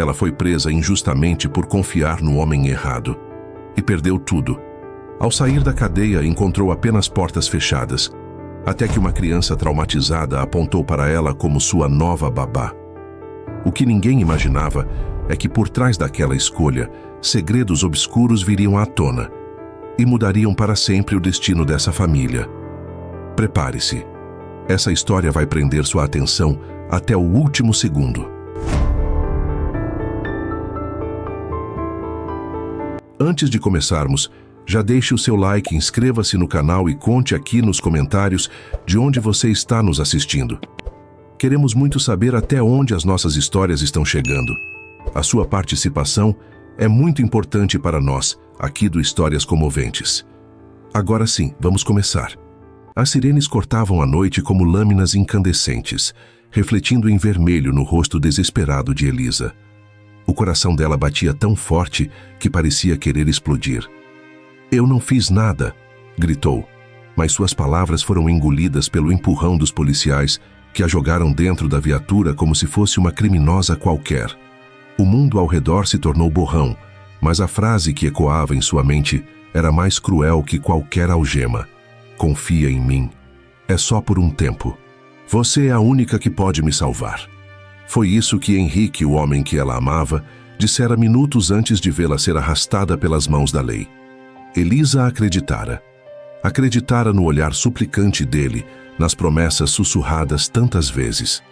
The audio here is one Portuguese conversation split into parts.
Ela foi presa injustamente por confiar no homem errado. E perdeu tudo. Ao sair da cadeia, encontrou apenas portas fechadas, até que uma criança traumatizada apontou para ela como sua nova babá. O que ninguém imaginava é que por trás daquela escolha, segredos obscuros viriam à tona e mudariam para sempre o destino dessa família. Prepare-se. Essa história vai prender sua atenção até o último segundo. Antes de começarmos, já deixe o seu like, inscreva-se no canal e conte aqui nos comentários de onde você está nos assistindo. Queremos muito saber até onde as nossas histórias estão chegando. A sua participação é muito importante para nós, aqui do Histórias Comoventes. Agora sim, vamos começar. As sirenes cortavam a noite como lâminas incandescentes, refletindo em vermelho no rosto desesperado de Elisa. O coração dela batia tão forte que parecia querer explodir. "Eu não fiz nada", gritou, mas suas palavras foram engolidas pelo empurrão dos policiais que a jogaram dentro da viatura como se fosse uma criminosa qualquer. O mundo ao redor se tornou borrão, mas a frase que ecoava em sua mente era mais cruel que qualquer algema. "Confia em mim. É só por um tempo. Você é a única que pode me salvar." Foi isso que Henrique, o homem que ela amava, dissera minutos antes de vê-la ser arrastada pelas mãos da lei. Elisa acreditara. Acreditara no olhar suplicante dele, nas promessas sussurradas tantas vezes.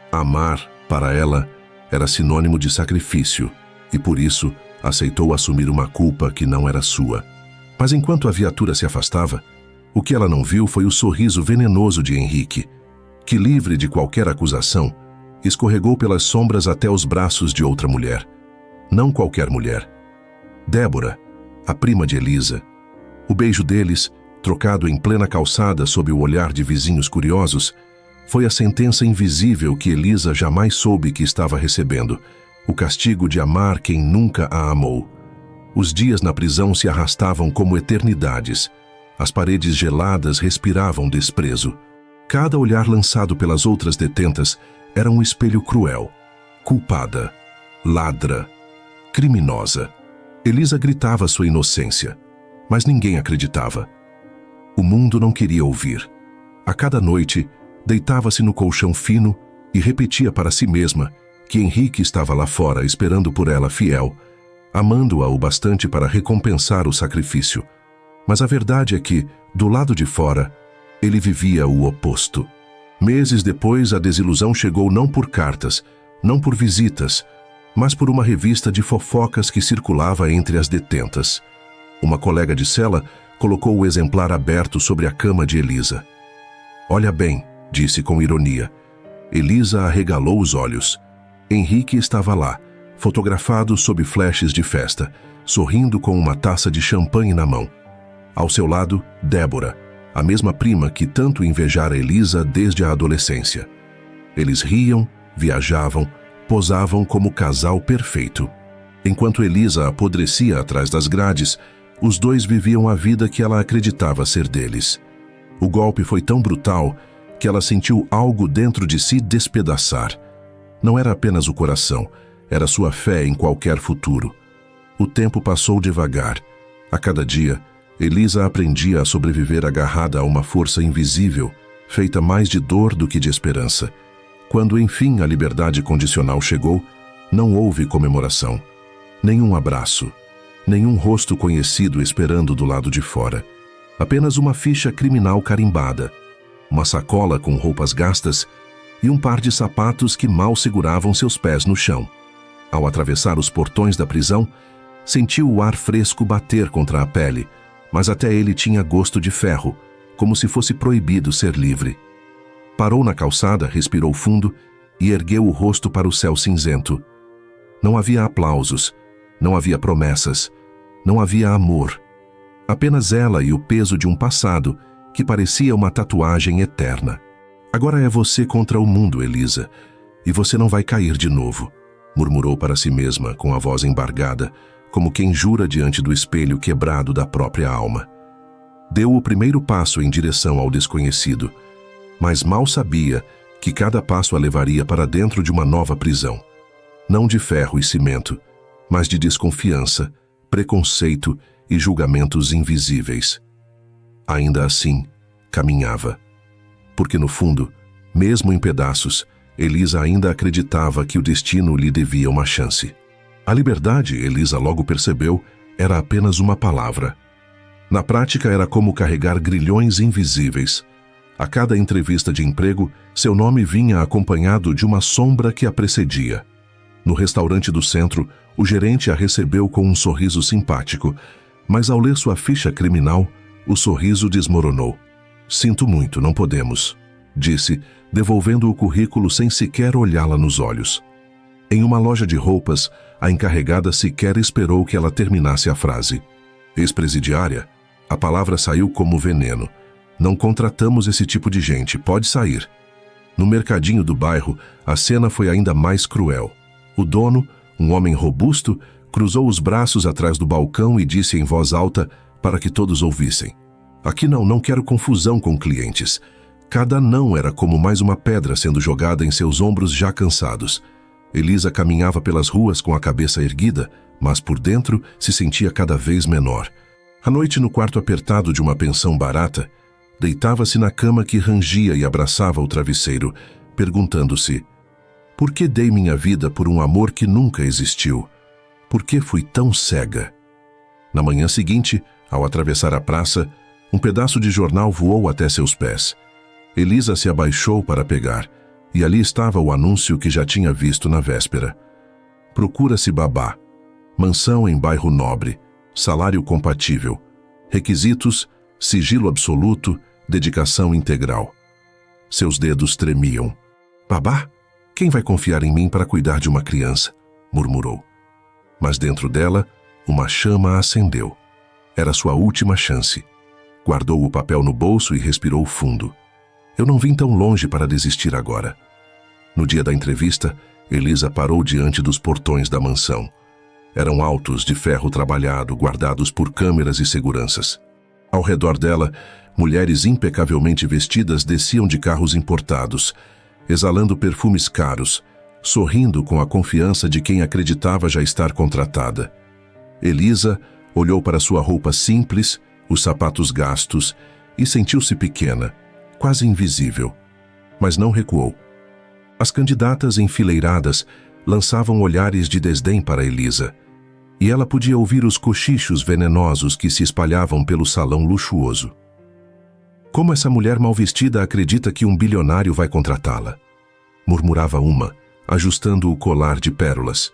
Amar, para ela, era sinônimo de sacrifício, e por isso aceitou assumir uma culpa que não era sua. Mas enquanto a viatura se afastava, o que ela não viu foi o sorriso venenoso de Henrique, que, livre de qualquer acusação, escorregou pelas sombras até os braços de outra mulher. Não qualquer mulher. Débora, a prima de Elisa. O beijo deles, trocado em plena calçada sob o olhar de vizinhos curiosos, foi a sentença invisível que Elisa jamais soube que estava recebendo, o castigo de amar quem nunca a amou. Os dias na prisão se arrastavam como eternidades. As paredes geladas respiravam desprezo. Cada olhar lançado pelas outras detentas era um espelho cruel. Culpada, ladra, criminosa. Elisa gritava sua inocência, mas ninguém acreditava. O mundo não queria ouvir. A cada noite, deitava-se no colchão fino e repetia para si mesma que Henrique estava lá fora esperando por ela fiel, amando-a o bastante para recompensar o sacrifício. Mas a verdade é que, do lado de fora, ele vivia o oposto. Meses depois, a desilusão chegou não por cartas, não por visitas, mas por uma revista de fofocas que circulava entre as detentas. Uma colega de cela colocou o exemplar aberto sobre a cama de Elisa. "Olha bem", disse com ironia. Elisa arregalou os olhos. Henrique estava lá, fotografado sob flashes de festa, sorrindo com uma taça de champanhe na mão. Ao seu lado, Débora, a mesma prima que tanto invejara Elisa desde a adolescência. Eles riam, viajavam, posavam como casal perfeito. Enquanto Elisa apodrecia atrás das grades, os dois viviam a vida que ela acreditava ser deles. O golpe foi tão brutal que ela sentiu algo dentro de si despedaçar. Não era apenas o coração, era sua fé em qualquer futuro. O tempo passou devagar. A cada dia, Elisa aprendia a sobreviver agarrada a uma força invisível, feita mais de dor do que de esperança. Quando, enfim, a liberdade condicional chegou, não houve comemoração. Nenhum abraço. Nenhum rosto conhecido esperando do lado de fora. Apenas uma ficha criminal carimbada, uma sacola com roupas gastas e um par de sapatos que mal seguravam seus pés no chão. Ao atravessar os portões da prisão, sentiu o ar fresco bater contra a pele, mas até ele tinha gosto de ferro, como se fosse proibido ser livre. Parou na calçada, respirou fundo e ergueu o rosto para o céu cinzento. Não havia aplausos, não havia promessas, não havia amor. Apenas ela e o peso de um passado que parecia uma tatuagem eterna. "Agora é você contra o mundo, Elisa, e você não vai cair de novo", murmurou para si mesma com a voz embargada, como quem jura diante do espelho quebrado da própria alma. Deu o primeiro passo em direção ao desconhecido, mas mal sabia que cada passo a levaria para dentro de uma nova prisão. não de ferro e cimento, mas de desconfiança, preconceito e julgamentos invisíveis. Ainda assim, caminhava. Porque no fundo, mesmo em pedaços, Elisa ainda acreditava que o destino lhe devia uma chance. A liberdade, Elisa logo percebeu, era apenas uma palavra. Na prática, era como carregar grilhões invisíveis. A cada entrevista de emprego, seu nome vinha acompanhado de uma sombra que a precedia. No restaurante do centro, o gerente a recebeu com um sorriso simpático, mas ao ler sua ficha criminal, o sorriso desmoronou. "Sinto muito, não podemos", disse, devolvendo o currículo sem sequer olhá-la nos olhos. Em uma loja de roupas, a encarregada sequer esperou que ela terminasse a frase. "Ex-presidiária?" A palavra saiu como veneno. "Não contratamos esse tipo de gente, pode sair." No mercadinho do bairro, a cena foi ainda mais cruel. O dono, um homem robusto, cruzou os braços atrás do balcão e disse em voz alta para que todos ouvissem: "Aqui não quero confusão com clientes." Cada não era como mais uma pedra sendo jogada em seus ombros já cansados. Elisa caminhava pelas ruas com a cabeça erguida, mas por dentro se sentia cada vez menor. À noite, no quarto apertado de uma pensão barata, deitava-se na cama que rangia e abraçava o travesseiro, perguntando-se: por que dei minha vida por um amor que nunca existiu? Por que fui tão cega? Na manhã seguinte, ao atravessar a praça, um pedaço de jornal voou até seus pés. Elisa se abaixou para pegar, e ali estava o anúncio que já tinha visto na véspera. Procura-se babá. Mansão em bairro nobre. Salário compatível. Requisitos: sigilo absoluto, dedicação integral. Seus dedos tremiam. "Babá? Quem vai confiar em mim para cuidar de uma criança?" murmurou. Mas dentro dela, uma chama acendeu. Era sua última chance. Guardou o papel no bolso e respirou fundo. "Eu não vim tão longe para desistir agora." No dia da entrevista, Elisa parou diante dos portões da mansão. Eram altos, de ferro trabalhado, guardados por câmeras e seguranças. Ao redor dela, mulheres impecavelmente vestidas desciam de carros importados, exalando perfumes caros, sorrindo com a confiança de quem acreditava já estar contratada. Elisa olhou para sua roupa simples, os sapatos gastos, e sentiu-se pequena, quase invisível. Mas não recuou. As candidatas enfileiradas lançavam olhares de desdém para Elisa, e ela podia ouvir os cochichos venenosos que se espalhavam pelo salão luxuoso. "Como essa mulher mal vestida acredita que um bilionário vai contratá-la?" murmurava uma, ajustando o colar de pérolas.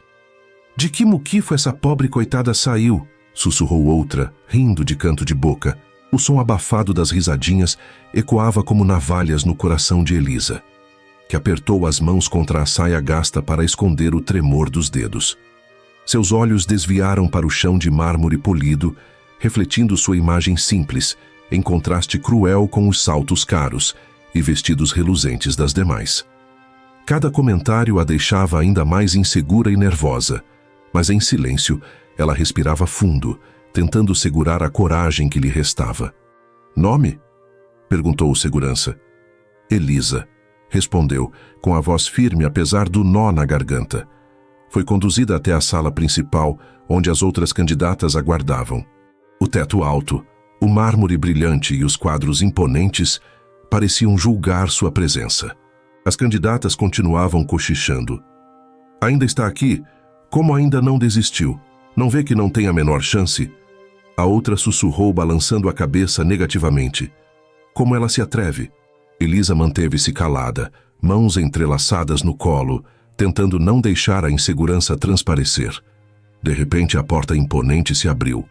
"De que muquifo essa pobre coitada saiu?" sussurrou outra, rindo de canto de boca. O som abafado das risadinhas ecoava como navalhas no coração de Elisa, que apertou as mãos contra a saia gasta para esconder o tremor dos dedos. Seus olhos desviaram para o chão de mármore polido, refletindo sua imagem simples, em contraste cruel com os saltos caros e vestidos reluzentes das demais. Cada comentário a deixava ainda mais insegura e nervosa, mas em silêncio ela respirava fundo, tentando segurar a coragem que lhe restava. "Nome?" perguntou o segurança. "Elisa", respondeu, com a voz firme apesar do nó na garganta. Foi conduzida até a sala principal, onde as outras candidatas aguardavam. O teto alto, o mármore brilhante e os quadros imponentes pareciam julgar sua presença. As candidatas continuavam cochichando. "Ainda está aqui? Como ainda não desistiu? Não vê que não tem a menor chance?" A outra sussurrou, balançando a cabeça negativamente. "Como ela se atreve?" Elisa manteve-se calada, mãos entrelaçadas no colo, tentando não deixar a insegurança transparecer. De repente, a porta imponente se abriu.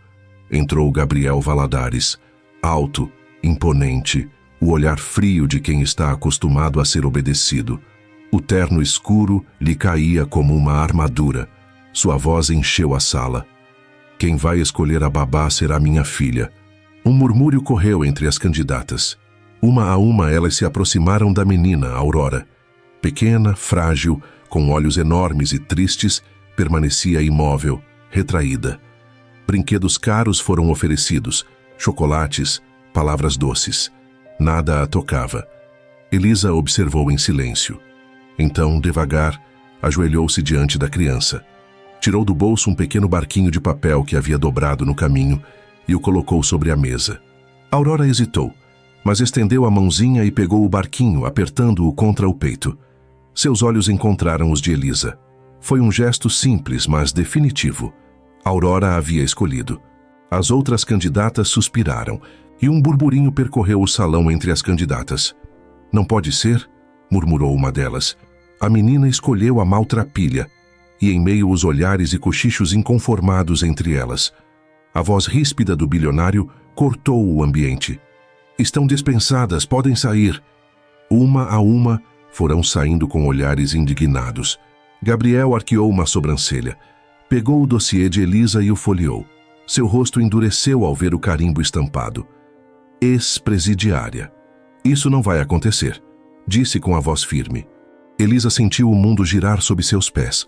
Entrou Gabriel Valadares, alto, imponente, o olhar frio de quem está acostumado a ser obedecido. O terno escuro lhe caía como uma armadura. Sua voz encheu a sala. "Quem vai escolher a babá será minha filha." Um murmúrio correu entre as candidatas. Uma a uma elas se aproximaram da menina, Aurora. Pequena, frágil, com olhos enormes e tristes, permanecia imóvel, retraída. Brinquedos caros foram oferecidos, chocolates, palavras doces. Nada a tocava. Elisa observou em silêncio. Então, devagar, ajoelhou-se diante da criança. Tirou do bolso um pequeno barquinho de papel que havia dobrado no caminho e o colocou sobre a mesa. Aurora hesitou, mas estendeu a mãozinha e pegou o barquinho, apertando-o contra o peito. Seus olhos encontraram os de Elisa. Foi um gesto simples, mas definitivo. Aurora havia escolhido. As outras candidatas suspiraram, e um burburinho percorreu o salão entre as candidatas. "Não pode ser?", murmurou uma delas. A menina escolheu a maltrapilha, e em meio aos olhares e cochichos inconformados entre elas, a voz ríspida do bilionário cortou o ambiente. "Estão dispensadas, podem sair." Uma a uma foram saindo com olhares indignados. Gabriel arqueou uma sobrancelha. Pegou o dossiê de Elisa e o folheou. Seu rosto endureceu ao ver o carimbo estampado. "Ex-presidiária." "Isso não vai acontecer", disse com a voz firme. Elisa sentiu o mundo girar sob seus pés,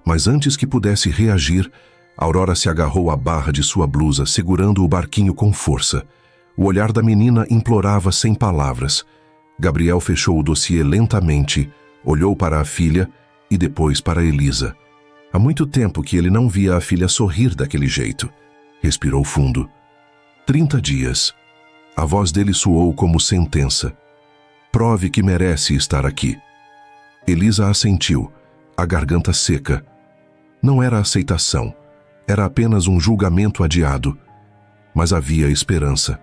mas antes que pudesse reagir, Aurora se agarrou à barra de sua blusa, segurando o barquinho com força. O olhar da menina implorava sem palavras. Gabriel fechou o dossiê lentamente, olhou para a filha e depois para Elisa. Há muito tempo que ele não via a filha sorrir daquele jeito. Respirou fundo. 30 dias. A voz dele soou como sentença. "Prove que merece estar aqui." Elisa assentiu, a garganta seca. Não era aceitação, era apenas um julgamento adiado. Mas havia esperança.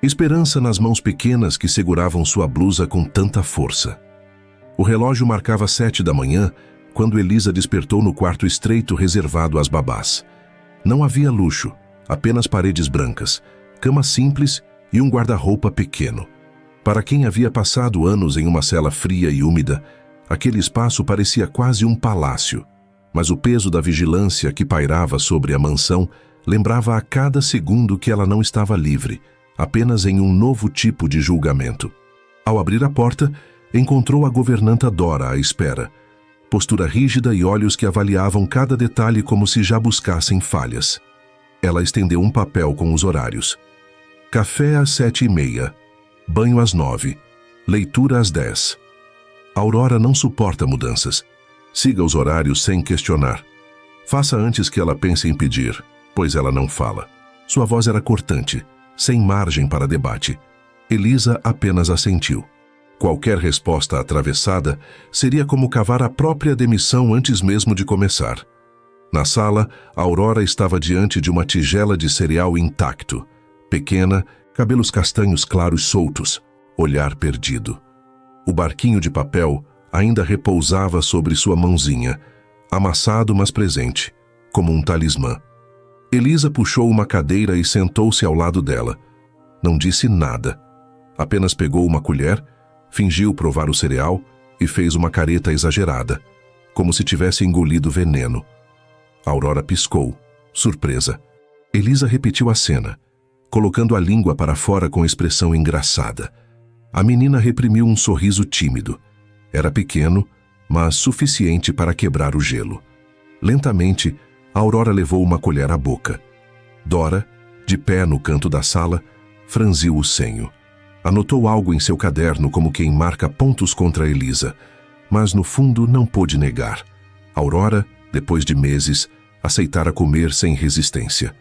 Esperança nas mãos pequenas que seguravam sua blusa com tanta força. O relógio marcava 7 da manhã, quando Elisa despertou no quarto estreito reservado às babás. Não havia luxo, apenas paredes brancas, cama simples e um guarda-roupa pequeno. Para quem havia passado anos em uma cela fria e úmida, aquele espaço parecia quase um palácio, mas o peso da vigilância que pairava sobre a mansão lembrava a cada segundo que ela não estava livre, apenas em um novo tipo de julgamento. Ao abrir a porta, encontrou a governanta Dora à espera. Postura rígida e olhos que avaliavam cada detalhe como se já buscassem falhas. Ela estendeu um papel com os horários. Café às 7h30, banho às 9, leitura às 10. Aurora não suporta mudanças. Siga os horários sem questionar. Faça antes que ela pense em pedir, pois ela não fala. Sua voz era cortante, sem margem para debate. Elisa apenas assentiu. Qualquer resposta atravessada seria como cavar a própria demissão antes mesmo de começar. Na sala, Aurora estava diante de uma tigela de cereal intacto. Pequena, cabelos castanhos claros soltos, olhar perdido. O barquinho de papel ainda repousava sobre sua mãozinha, amassado mas presente, como um talismã. Elisa puxou uma cadeira e sentou-se ao lado dela. Não disse nada. Apenas pegou uma colher, fingiu provar o cereal e fez uma careta exagerada, como se tivesse engolido veneno. Aurora piscou, surpresa. Elisa repetiu a cena, colocando a língua para fora com expressão engraçada. A menina reprimiu um sorriso tímido. Era pequeno, mas suficiente para quebrar o gelo. Lentamente, Aurora levou uma colher à boca. Dora, de pé no canto da sala, franziu o senho. Anotou algo em seu caderno como quem marca pontos contra Elisa, mas no fundo não pôde negar. Aurora, depois de meses, aceitara comer sem resistência.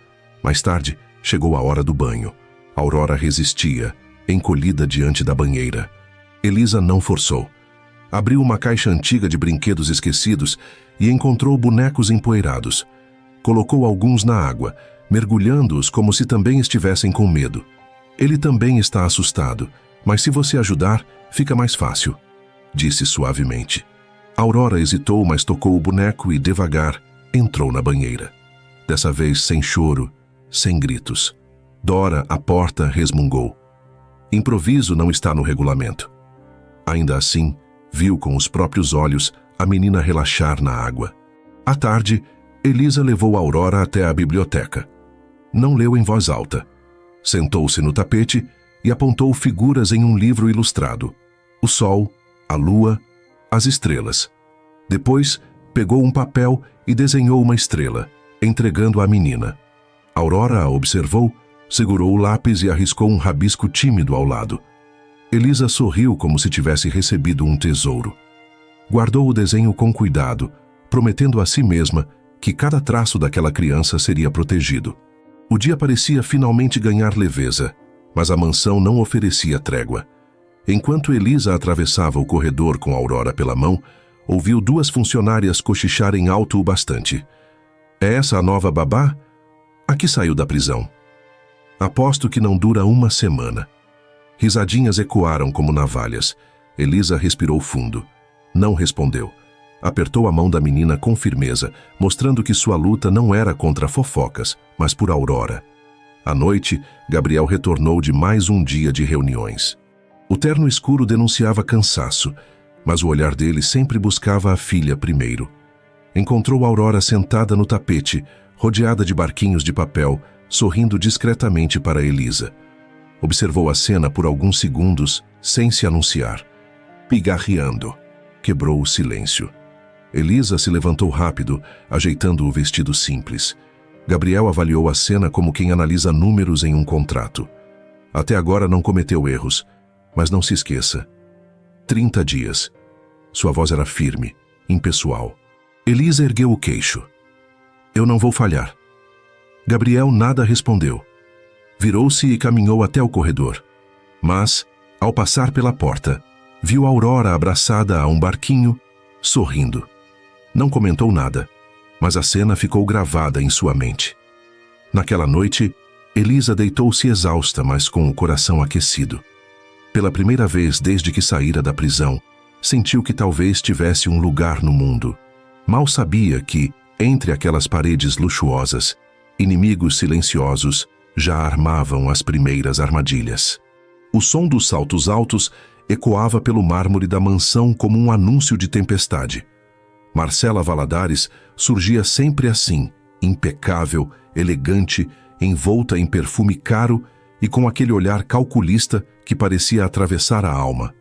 Mais tarde, chegou a hora do banho. Aurora resistia, encolhida diante da banheira. Elisa não forçou. Abriu uma caixa antiga de brinquedos esquecidos e encontrou bonecos empoeirados. Colocou alguns na água, mergulhando-os como se também estivessem com medo. Ele também está assustado, mas se você ajudar, fica mais fácil, disse suavemente. Aurora hesitou, mas tocou o boneco e, devagar, entrou na banheira. Dessa vez sem choro, sem gritos. Dora, à porta, resmungou. Improviso não está no regulamento. Ainda assim, viu com os próprios olhos a menina relaxar na água. À tarde, Elisa levou Aurora até a biblioteca. Não leu em voz alta. Sentou-se no tapete e apontou figuras em um livro ilustrado. O sol, a lua, as estrelas. Depois, pegou um papel e desenhou uma estrela, entregando à menina. Aurora a observou, segurou o lápis e arriscou um rabisco tímido ao lado. Elisa sorriu como se tivesse recebido um tesouro. Guardou o desenho com cuidado, prometendo a si mesma que cada traço daquela criança seria protegido. O dia parecia finalmente ganhar leveza, mas a mansão não oferecia trégua. Enquanto Elisa atravessava o corredor com Aurora pela mão, ouviu duas funcionárias cochicharem alto o bastante. É essa a nova babá? A que saiu da prisão? Aposto que não dura uma semana. Risadinhas ecoaram como navalhas. Elisa respirou fundo. Não respondeu. Apertou a mão da menina com firmeza, mostrando que sua luta não era contra fofocas, mas por Aurora. À noite, Gabriel retornou de mais um dia de reuniões. O terno escuro denunciava cansaço, mas o olhar dele sempre buscava a filha primeiro. Encontrou Aurora sentada no tapete, rodeada de barquinhos de papel, sorrindo discretamente para Elisa. Observou a cena por alguns segundos, sem se anunciar. Pigarreando. Quebrou o silêncio. Elisa se levantou rápido, ajeitando o vestido simples. Gabriel avaliou a cena como quem analisa números em um contrato. Até agora não cometeu erros, mas não se esqueça. 30 dias. Sua voz era firme, impessoal. Elisa ergueu o queixo. Eu não vou falhar. Gabriel nada respondeu. Virou-se e caminhou até o corredor. Mas, ao passar pela porta, viu Aurora abraçada a um barquinho, sorrindo. Não comentou nada, mas a cena ficou gravada em sua mente. Naquela noite, Elisa deitou-se exausta, mas com o coração aquecido. Pela primeira vez desde que saíra da prisão, sentiu que talvez tivesse um lugar no mundo. Mal sabia que, entre aquelas paredes luxuosas, inimigos silenciosos já armavam as primeiras armadilhas. O som dos saltos altos ecoava pelo mármore da mansão como um anúncio de tempestade. Marcela Valadares surgia sempre assim, impecável, elegante, envolta em perfume caro e com aquele olhar calculista que parecia atravessar a alma.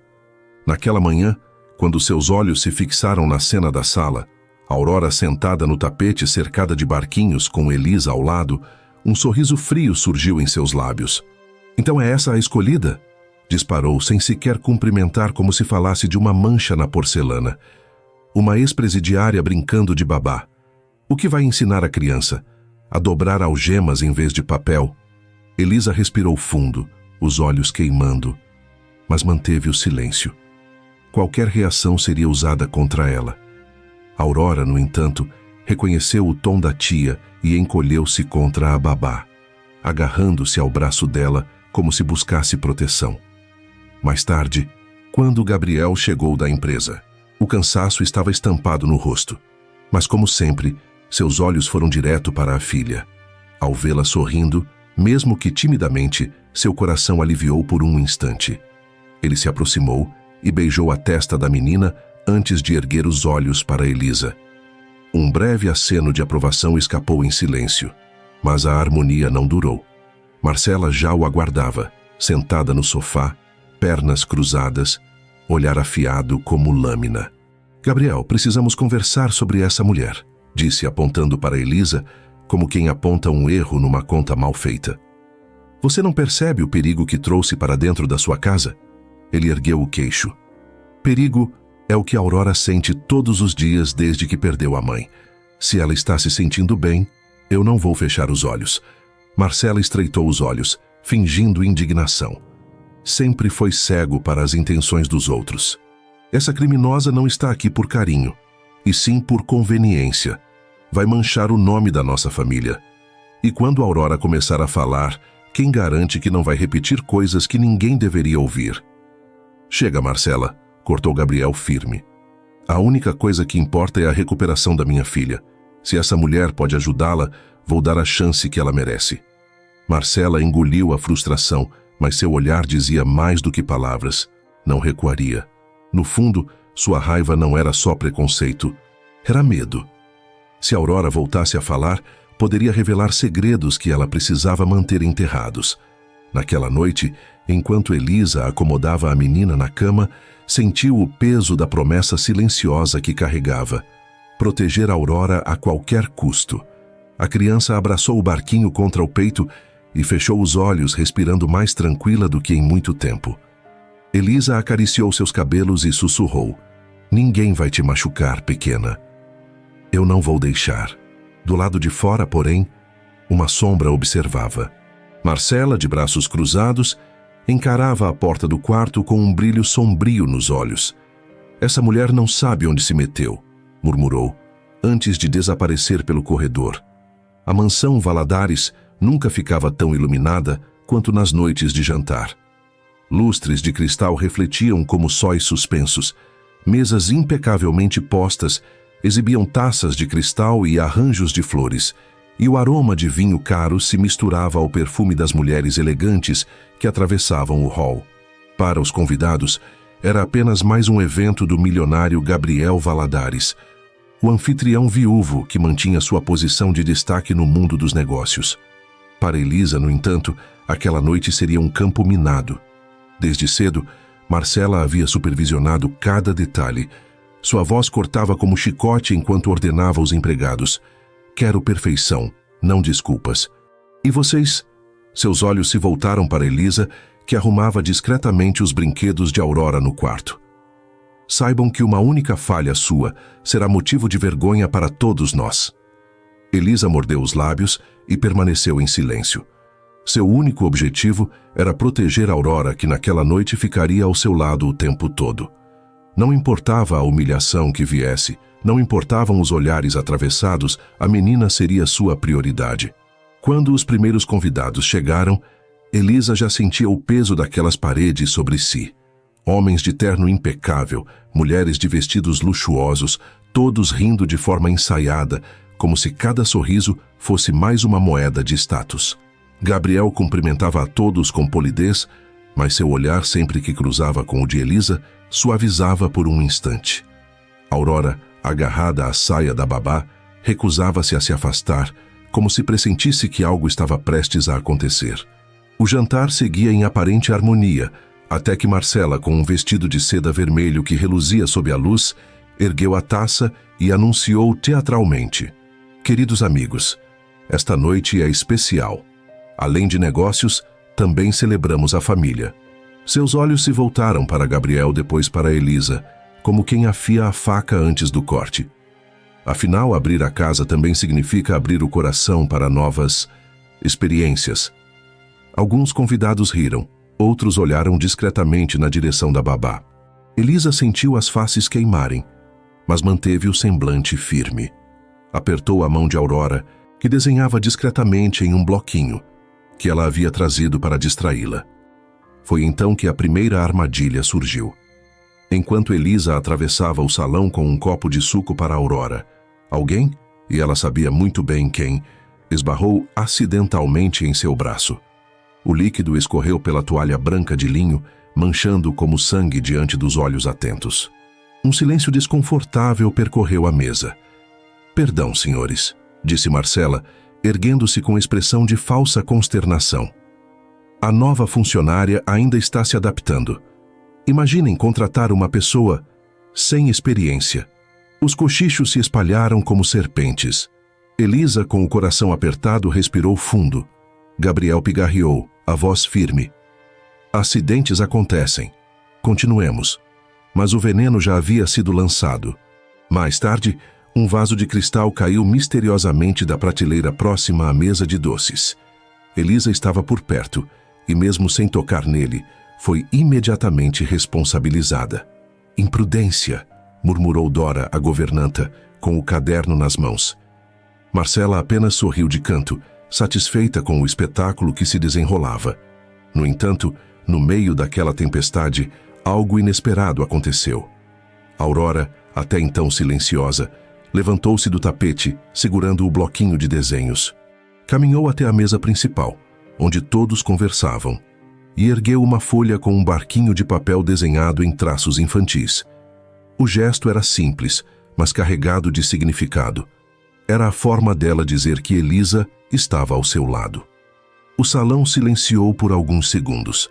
Naquela manhã, quando seus olhos se fixaram na cena da sala, Aurora sentada no tapete cercada de barquinhos com Elisa ao lado, um sorriso frio surgiu em seus lábios. Então é essa a escolhida? Disparou sem sequer cumprimentar, como se falasse de uma mancha na porcelana. Uma ex-presidiária brincando de babá. O que vai ensinar a criança? A dobrar algemas em vez de papel? Elisa respirou fundo, os olhos queimando, mas manteve o silêncio. Qualquer reação seria usada contra ela. Aurora, no entanto, reconheceu o tom da tia e encolheu-se contra a babá, agarrando-se ao braço dela como se buscasse proteção. Mais tarde, quando Gabriel chegou da empresa, o cansaço estava estampado no rosto, mas como sempre, seus olhos foram direto para a filha. Ao vê-la sorrindo, mesmo que timidamente, seu coração aliviou por um instante. Ele se aproximou e beijou a testa da menina antes de erguer os olhos para Elisa. Um breve aceno de aprovação escapou em silêncio, mas a harmonia não durou. Marcela já o aguardava, sentada no sofá, pernas cruzadas, olhar afiado como lâmina. Gabriel, precisamos conversar sobre essa mulher, disse apontando para Elisa, como quem aponta um erro numa conta mal feita. Você não percebe o perigo que trouxe para dentro da sua casa? Ele ergueu o queixo. Perigo é o que Aurora sente todos os dias desde que perdeu a mãe. Se ela está se sentindo bem, eu não vou fechar os olhos. Marcela estreitou os olhos, fingindo indignação. Sempre foi cego para as intenções dos outros. Essa criminosa não está aqui por carinho, e sim por conveniência. Vai manchar o nome da nossa família. E quando a Aurora começar a falar, quem garante que não vai repetir coisas que ninguém deveria ouvir? Chega, Marcela, cortou Gabriel firme. A única coisa que importa é a recuperação da minha filha. Se essa mulher pode ajudá-la, vou dar a chance que ela merece. Marcela engoliu a frustração, mas seu olhar dizia mais do que palavras. Não recuaria. No fundo, sua raiva não era só preconceito, era medo. Se Aurora voltasse a falar, poderia revelar segredos que ela precisava manter enterrados. Naquela noite, enquanto Elisa acomodava a menina na cama, sentiu o peso da promessa silenciosa que carregava. Proteger Aurora a qualquer custo. A criança abraçou o barquinho contra o peito e fechou os olhos, respirando mais tranquila do que em muito tempo. Elisa acariciou seus cabelos e sussurrou: Ninguém vai te machucar, pequena. Eu não vou deixar. Do lado de fora, porém, uma sombra observava. Marcela, de braços cruzados, encarava a porta do quarto com um brilho sombrio nos olhos. Essa mulher não sabe onde se meteu, murmurou, antes de desaparecer pelo corredor. A mansão Valadares nunca ficava tão iluminada quanto nas noites de jantar. Lustres de cristal refletiam como sóis suspensos. Mesas impecavelmente postas exibiam taças de cristal e arranjos de flores, e o aroma de vinho caro se misturava ao perfume das mulheres elegantes que atravessavam o hall. Para os convidados, era apenas mais um evento do milionário Gabriel Valadares, o anfitrião viúvo que mantinha sua posição de destaque no mundo dos negócios. Para Elisa, no entanto, aquela noite seria um campo minado. Desde cedo, Marcela havia supervisionado cada detalhe. Sua voz cortava como chicote enquanto ordenava aos empregados: "Quero perfeição, não desculpas." "E vocês?" Seus olhos se voltaram para Elisa, que arrumava discretamente os brinquedos de Aurora no quarto. "Saibam que uma única falha sua será motivo de vergonha para todos nós." Elisa mordeu os lábios e permaneceu em silêncio. Seu único objetivo era proteger Aurora, que naquela noite ficaria ao seu lado o tempo todo. Não importava a humilhação que viesse, não importavam os olhares atravessados, a menina seria sua prioridade. Quando os primeiros convidados chegaram, Elisa já sentia o peso daquelas paredes sobre si. Homens de terno impecável, mulheres de vestidos luxuosos, todos rindo de forma ensaiada, como se cada sorriso fosse mais uma moeda de status. Gabriel cumprimentava a todos com polidez, mas seu olhar, sempre que cruzava com o de Elisa, suavizava por um instante. Aurora, agarrada à saia da babá, recusava-se a se afastar, como se pressentisse que algo estava prestes a acontecer. O jantar seguia em aparente harmonia, até que Marcela, com um vestido de seda vermelho que reluzia sob a luz, ergueu a taça e anunciou teatralmente: "Queridos amigos, esta noite é especial. Além de negócios, também celebramos a família." Seus olhos se voltaram para Gabriel, depois para Elisa, como quem afia a faca antes do corte. Afinal, abrir a casa também significa abrir o coração para novas experiências. Alguns convidados riram, outros olharam discretamente na direção da babá. Elisa sentiu as faces queimarem, mas manteve o semblante firme. Apertou a mão de Aurora, que desenhava discretamente em um bloquinho, que ela havia trazido para distraí-la. Foi então que a primeira armadilha surgiu. Enquanto Elisa atravessava o salão com um copo de suco para Aurora, alguém, e ela sabia muito bem quem, esbarrou acidentalmente em seu braço. O líquido escorreu pela toalha branca de linho, manchando como sangue diante dos olhos atentos. Um silêncio desconfortável percorreu a mesa. "Perdão, senhores", disse Marcela, erguendo-se com expressão de falsa consternação. "A nova funcionária ainda está se adaptando. Imaginem contratar uma pessoa sem experiência." Os cochichos se espalharam como serpentes. Elisa, com o coração apertado, respirou fundo. Gabriel pigarreou, a voz firme: "Acidentes acontecem. Continuemos." Mas o veneno já havia sido lançado. Mais tarde, um vaso de cristal caiu misteriosamente da prateleira próxima à mesa de doces. Elisa estava por perto, e mesmo sem tocar nele, foi imediatamente responsabilizada. "Imprudência", murmurou Dora, a governanta, com o caderno nas mãos. Marcela apenas sorriu de canto, satisfeita com o espetáculo que se desenrolava. No entanto, no meio daquela tempestade, algo inesperado aconteceu. Aurora, até então silenciosa, levantou-se do tapete, segurando o bloquinho de desenhos. Caminhou até a mesa principal, onde todos conversavam, e ergueu uma folha com um barquinho de papel desenhado em traços infantis. O gesto era simples, mas carregado de significado. Era a forma dela dizer que Elisa estava ao seu lado. O salão silenciou por alguns segundos.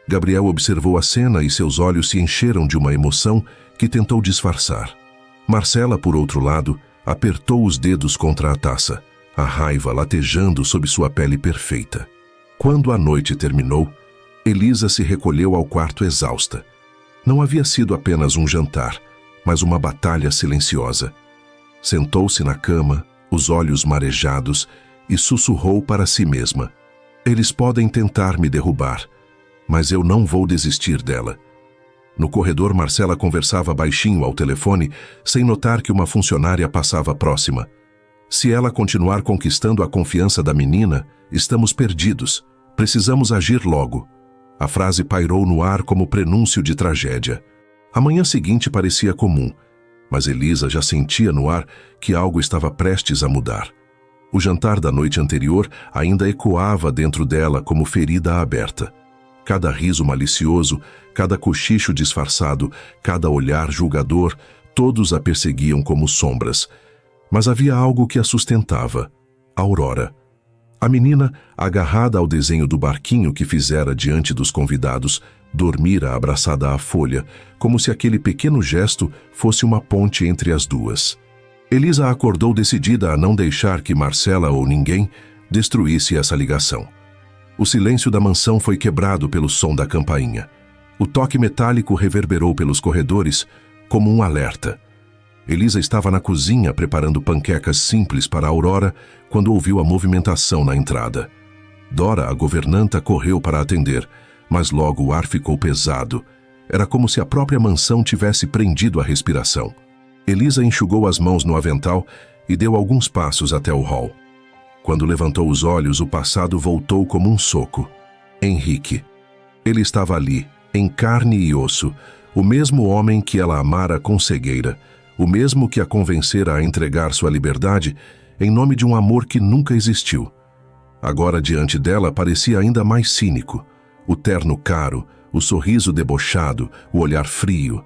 Gabriel observou a cena e seus olhos se encheram de uma emoção que tentou disfarçar. Marcela, por outro lado, apertou os dedos contra a taça, a raiva latejando sob sua pele perfeita. Quando a noite terminou, Elisa se recolheu ao quarto exausta. Não havia sido apenas um jantar, mas uma batalha silenciosa. Sentou-se na cama, os olhos marejados, e sussurrou para si mesma: eles podem tentar me derrubar, mas eu não vou desistir dela. No corredor, Marcela conversava baixinho ao telefone, sem notar que uma funcionária passava próxima. Se ela continuar conquistando a confiança da menina, estamos perdidos. Precisamos agir logo. A frase pairou no ar como prenúncio de tragédia. A manhã seguinte parecia comum, mas Elisa já sentia no ar que algo estava prestes a mudar. O jantar da noite anterior ainda ecoava dentro dela como ferida aberta. Cada riso malicioso, cada cochicho disfarçado, cada olhar julgador, todos a perseguiam como sombras. Mas havia algo que a sustentava: Aurora. A menina, agarrada ao desenho do barquinho que fizera diante dos convidados, dormira abraçada à folha, como se aquele pequeno gesto fosse uma ponte entre as duas. Elisa acordou decidida a não deixar que Marcela ou ninguém destruísse essa ligação. O silêncio da mansão foi quebrado pelo som da campainha. O toque metálico reverberou pelos corredores como um alerta. Elisa estava na cozinha preparando panquecas simples para Aurora quando ouviu a movimentação na entrada. Dora, a governanta, correu para atender, mas logo o ar ficou pesado. Era como se a própria mansão tivesse prendido a respiração. Elisa enxugou as mãos no avental e deu alguns passos até o hall. Quando levantou os olhos, o passado voltou como um soco. Henrique. Ele estava ali, em carne e osso, o mesmo homem que ela amara com cegueira, o mesmo que a convencera a entregar sua liberdade em nome de um amor que nunca existiu. Agora, diante dela, parecia ainda mais cínico. O terno caro, o sorriso debochado, o olhar frio.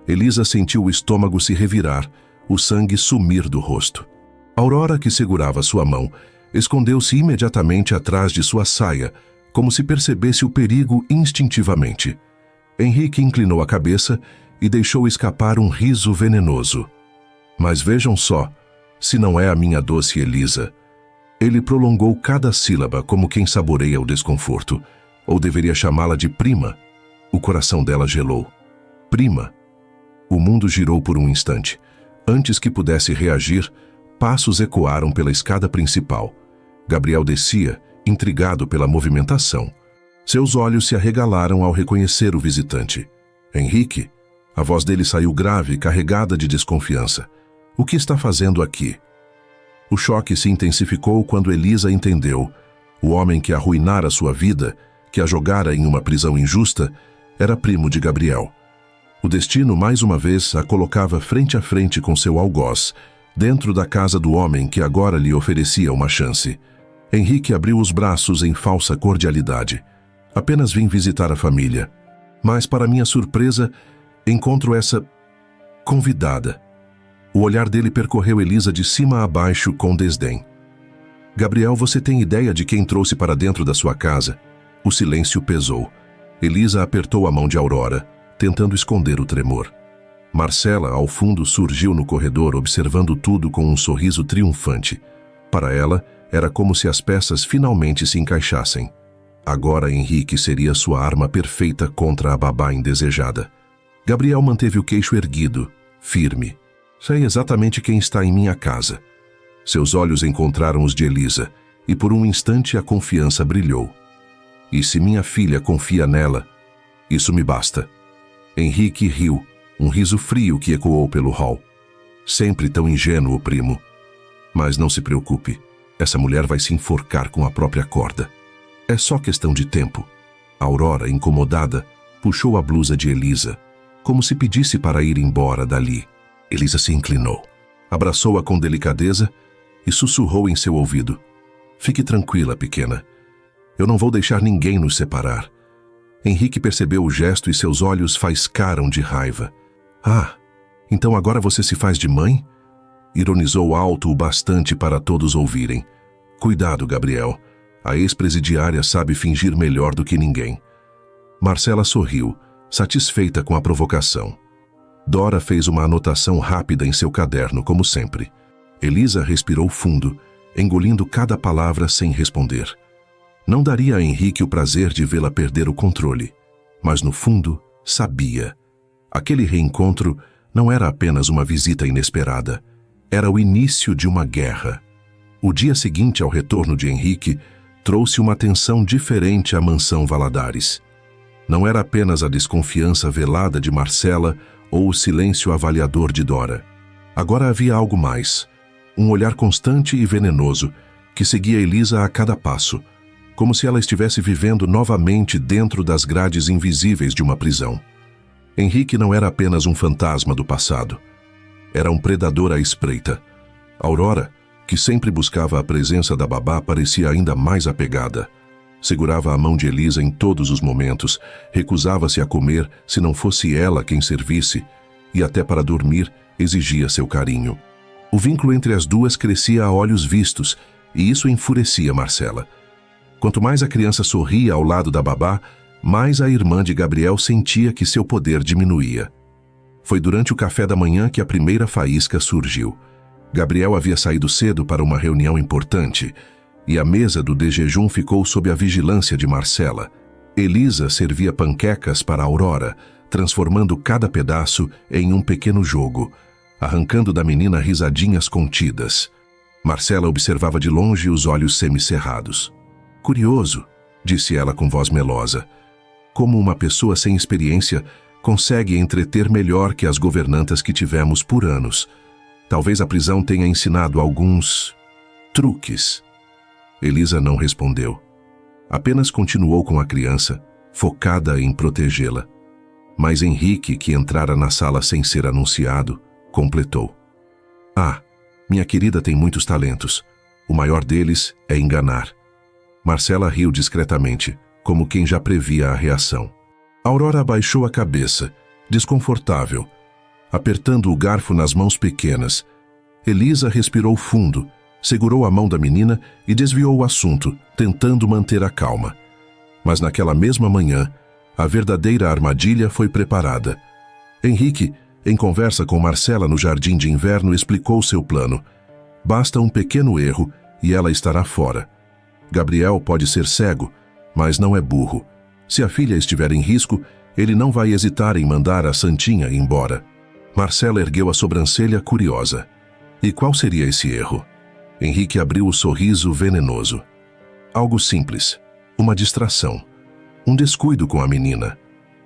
Elisa sentiu o estômago se revirar, o sangue sumir do rosto. Aurora, que segurava sua mão, escondeu-se imediatamente atrás de sua saia, como se percebesse o perigo instintivamente. Henrique inclinou a cabeça e deixou escapar um riso venenoso. Mas vejam só, se não é a minha doce Elisa. Ele prolongou cada sílaba como quem saboreia o desconforto. Ou deveria chamá-la de prima. O coração dela gelou. Prima. O mundo girou por um instante. Antes que pudesse reagir, passos ecoaram pela escada principal. Gabriel descia, intrigado pela movimentação. Seus olhos se arregalaram ao reconhecer o visitante. Henrique? A voz dele saiu grave, carregada de desconfiança. O que está fazendo aqui? O choque se intensificou quando Elisa entendeu. O homem que arruinara sua vida, que a jogara em uma prisão injusta, era primo de Gabriel. O destino, mais uma vez, a colocava frente a frente com seu algoz, dentro da casa do homem que agora lhe oferecia uma chance. Henrique abriu os braços em falsa cordialidade. Apenas vim visitar a família. Mas, para minha surpresa, encontro essa convidada. O olhar dele percorreu Elisa de cima a baixo com desdém. Gabriel, você tem ideia de quem trouxe para dentro da sua casa? O silêncio pesou. Elisa apertou a mão de Aurora, tentando esconder o tremor. Marcela, ao fundo, surgiu no corredor, observando tudo com um sorriso triunfante. Para ela, era como se as peças finalmente se encaixassem. Agora Henrique seria sua arma perfeita contra a babá indesejada. Gabriel manteve o queixo erguido, firme. Sei exatamente quem está em minha casa. Seus olhos encontraram os de Elisa, e por um instante a confiança brilhou. E se minha filha confia nela, isso me basta. Henrique riu, um riso frio que ecoou pelo hall. Sempre tão ingênuo, primo. Mas não se preocupe, essa mulher vai se enforcar com a própria corda. É só questão de tempo. Aurora, incomodada, puxou a blusa de Elisa, como se pedisse para ir embora dali. Elisa se inclinou, abraçou-a com delicadeza e sussurrou em seu ouvido: fique tranquila, pequena. Eu não vou deixar ninguém nos separar. Henrique percebeu o gesto e seus olhos faiscaram de raiva. Ah, então agora você se faz de mãe? Ironizou alto o bastante para todos ouvirem. Cuidado, Gabriel. A ex-presidiária sabe fingir melhor do que ninguém. Marcela sorriu, satisfeita com a provocação. Dora fez uma anotação rápida em seu caderno, como sempre. Elisa respirou fundo, engolindo cada palavra sem responder. Não daria a Henrique o prazer de vê-la perder o controle, mas no fundo, sabia. Aquele reencontro não era apenas uma visita inesperada. Era o início de uma guerra. O dia seguinte ao retorno de Henrique trouxe uma tensão diferente à mansão Valadares. Não era apenas a desconfiança velada de Marcela ou o silêncio avaliador de Dora. Agora havia algo mais. Um olhar constante e venenoso que seguia Elisa a cada passo, como se ela estivesse vivendo novamente dentro das grades invisíveis de uma prisão. Henrique não era apenas um fantasma do passado. Era um predador à espreita. Aurora, que sempre buscava a presença da babá, parecia ainda mais apegada. Segurava a mão de Elisa em todos os momentos, recusava-se a comer se não fosse ela quem servisse, e até para dormir exigia seu carinho. O vínculo entre as duas crescia a olhos vistos, e isso enfurecia Marcela. Quanto mais a criança sorria ao lado da babá, mais a irmã de Gabriel sentia que seu poder diminuía. Foi durante o café da manhã que a primeira faísca surgiu. Gabriel havia saído cedo para uma reunião importante, e a mesa do desjejum ficou sob a vigilância de Marcela. Elisa servia panquecas para Aurora, transformando cada pedaço em um pequeno jogo, arrancando da menina risadinhas contidas. Marcela observava de longe, os olhos semicerrados. "Curioso", disse ela com voz melosa. "Como uma pessoa sem experiência consegue entreter melhor que as governantas que tivemos por anos. Talvez a prisão tenha ensinado alguns truques." Elisa não respondeu. Apenas continuou com a criança, focada em protegê-la. Mas Henrique, que entrara na sala sem ser anunciado, completou. "Ah, minha querida tem muitos talentos. O maior deles é enganar." Marcela riu discretamente, como quem já previa a reação. Aurora abaixou a cabeça, desconfortável, apertando o garfo nas mãos pequenas. Elisa respirou fundo, segurou a mão da menina e desviou o assunto, tentando manter a calma. Mas naquela mesma manhã, a verdadeira armadilha foi preparada. Henrique, em conversa com Marcela no jardim de inverno, explicou seu plano. Basta um pequeno erro e ela estará fora. Gabriel pode ser cego, mas não é burro. Se a filha estiver em risco, ele não vai hesitar em mandar a santinha embora. Marcela ergueu a sobrancelha curiosa. E qual seria esse erro? Henrique abriu o sorriso venenoso. Algo simples. Uma distração. Um descuido com a menina.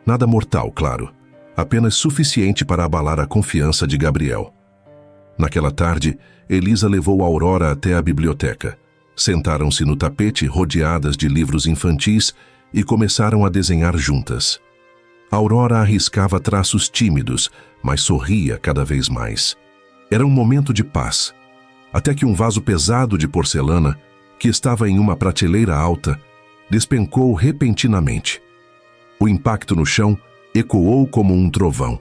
Nada mortal, claro. Apenas suficiente para abalar a confiança de Gabriel. Naquela tarde, Elisa levou Aurora até a biblioteca. Sentaram-se no tapete, rodeadas de livros infantis, e começaram a desenhar juntas. Aurora arriscava traços tímidos, mas sorria cada vez mais. Era um momento de paz, até que um vaso pesado de porcelana, que estava em uma prateleira alta, despencou repentinamente. O impacto no chão ecoou como um trovão.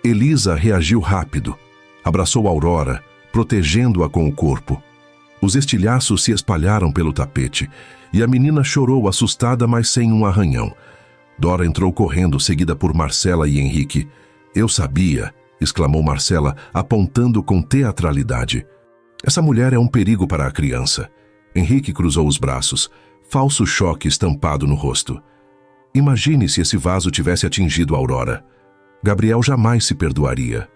Elisa reagiu rápido, abraçou Aurora, protegendo-a com o corpo. Os estilhaços se espalharam pelo tapete, e a menina chorou assustada, mas sem um arranhão. Dora entrou correndo, seguida por Marcela e Henrique. "Eu sabia", exclamou Marcela, apontando com teatralidade. "Essa mulher é um perigo para a criança." Henrique cruzou os braços, falso choque estampado no rosto. Imagine se esse vaso tivesse atingido Aurora. Gabriel jamais se perdoaria.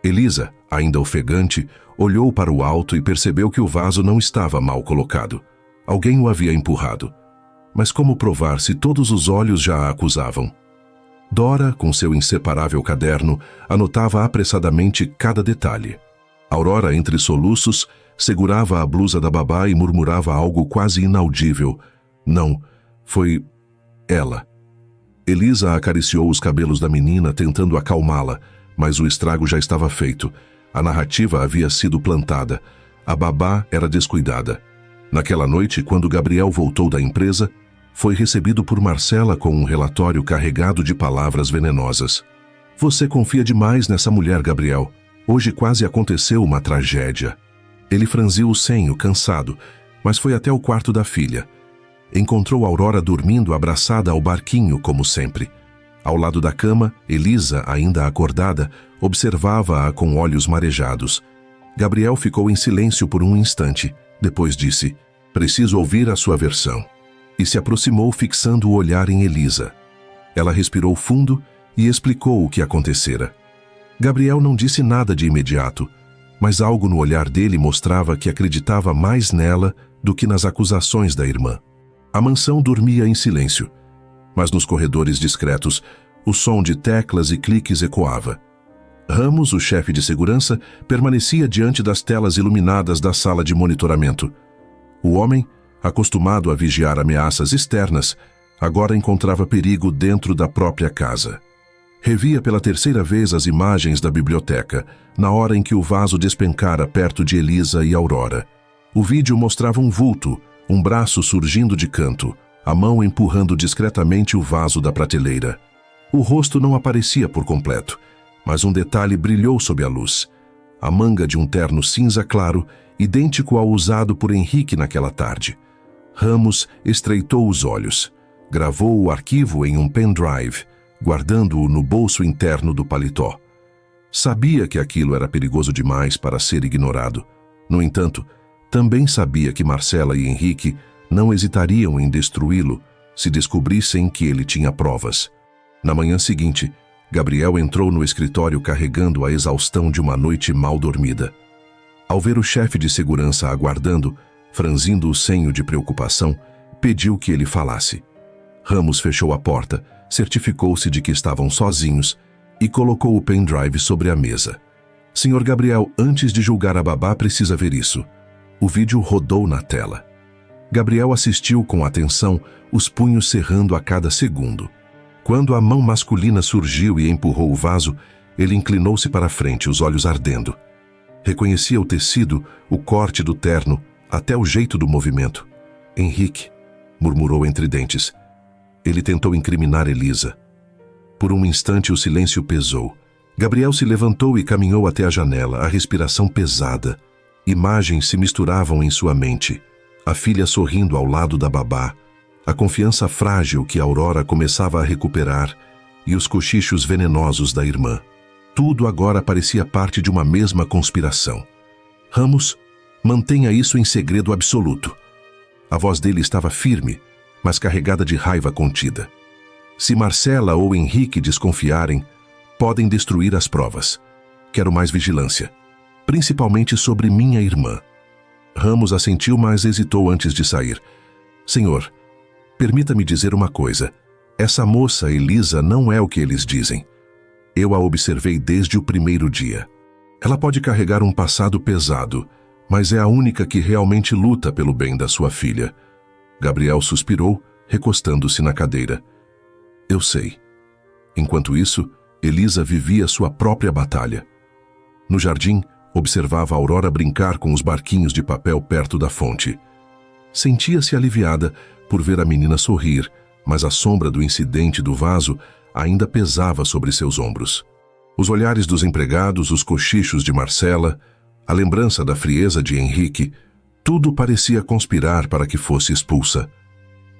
Elisa, ainda ofegante, olhou para o alto e percebeu que o vaso não estava mal colocado. Alguém o havia empurrado. Mas como provar se todos os olhos já a acusavam? Dora, com seu inseparável caderno, anotava apressadamente cada detalhe. Aurora, entre soluços, segurava a blusa da babá e murmurava algo quase inaudível. Não, foi ela. Elisa acariciou os cabelos da menina, tentando acalmá-la, mas o estrago já estava feito. A narrativa havia sido plantada. A babá era descuidada. Naquela noite, quando Gabriel voltou da empresa, foi recebido por Marcela com um relatório carregado de palavras venenosas. "Você confia demais nessa mulher, Gabriel. Hoje quase aconteceu uma tragédia." Ele franziu o senho, cansado, mas foi até o quarto da filha. Encontrou Aurora dormindo abraçada ao barquinho, como sempre. Ao lado da cama, Elisa, ainda acordada, observava-a com olhos marejados. Gabriel ficou em silêncio por um instante. Depois disse: "Preciso ouvir a sua versão." E se aproximou, fixando o olhar em Elisa. Ela respirou fundo e explicou o que acontecera. Gabriel não disse nada de imediato, mas algo no olhar dele mostrava que acreditava mais nela do que nas acusações da irmã. A mansão dormia em silêncio, mas nos corredores discretos, o som de teclas e cliques ecoava. Ramos, o chefe de segurança, permanecia diante das telas iluminadas da sala de monitoramento. O homem, acostumado a vigiar ameaças externas, agora encontrava perigo dentro da própria casa. Revia pela terceira vez as imagens da biblioteca, na hora em que o vaso despencara perto de Elisa e Aurora. O vídeo mostrava um vulto, um braço surgindo de canto, a mão empurrando discretamente o vaso da prateleira. O rosto não aparecia por completo, mas um detalhe brilhou sob a luz. A manga de um terno cinza claro, idêntico ao usado por Henrique naquela tarde. Ramos estreitou os olhos. Gravou o arquivo em um pendrive, guardando-o no bolso interno do paletó. Sabia que aquilo era perigoso demais para ser ignorado. No entanto, também sabia que Marcela e Henrique não hesitariam em destruí-lo se descobrissem que ele tinha provas. Na manhã seguinte, Gabriel entrou no escritório carregando a exaustão de uma noite mal dormida. Ao ver o chefe de segurança aguardando, franzindo o senho de preocupação, pediu que ele falasse. Ramos fechou a porta, certificou-se de que estavam sozinhos e colocou o pendrive sobre a mesa. Senhor Gabriel, antes de julgar a babá, precisa ver isso. O vídeo rodou na tela. Gabriel assistiu com atenção, os punhos cerrando a cada segundo. Quando a mão masculina surgiu e empurrou o vaso, ele inclinou-se para a frente, os olhos ardendo. Reconhecia o tecido, o corte do terno, até o jeito do movimento. Henrique, murmurou entre dentes. Ele tentou incriminar Elisa. Por um instante o silêncio pesou. Gabriel se levantou e caminhou até a janela, a respiração pesada. Imagens se misturavam em sua mente. A filha sorrindo ao lado da babá, a confiança frágil que Aurora começava a recuperar e os cochichos venenosos da irmã. Tudo agora parecia parte de uma mesma conspiração. Ramos, mantenha isso em segredo absoluto. A voz dele estava firme, mas carregada de raiva contida. Se Marcela ou Henrique desconfiarem, podem destruir as provas. Quero mais vigilância, principalmente sobre minha irmã. Ramos assentiu, mas hesitou antes de sair. Senhor, permita-me dizer uma coisa. Essa moça, Elisa, não é o que eles dizem. Eu a observei desde o primeiro dia. Ela pode carregar um passado pesado, mas é a única que realmente luta pelo bem da sua filha. Gabriel suspirou, recostando-se na cadeira. Eu sei. Enquanto isso, Elisa vivia sua própria batalha. No jardim, observava Aurora brincar com os barquinhos de papel perto da fonte. Sentia-se aliviada por ver a menina sorrir, mas a sombra do incidente do vaso ainda pesava sobre seus ombros. Os olhares dos empregados, os cochichos de Marcela, a lembrança da frieza de Henrique, tudo parecia conspirar para que fosse expulsa.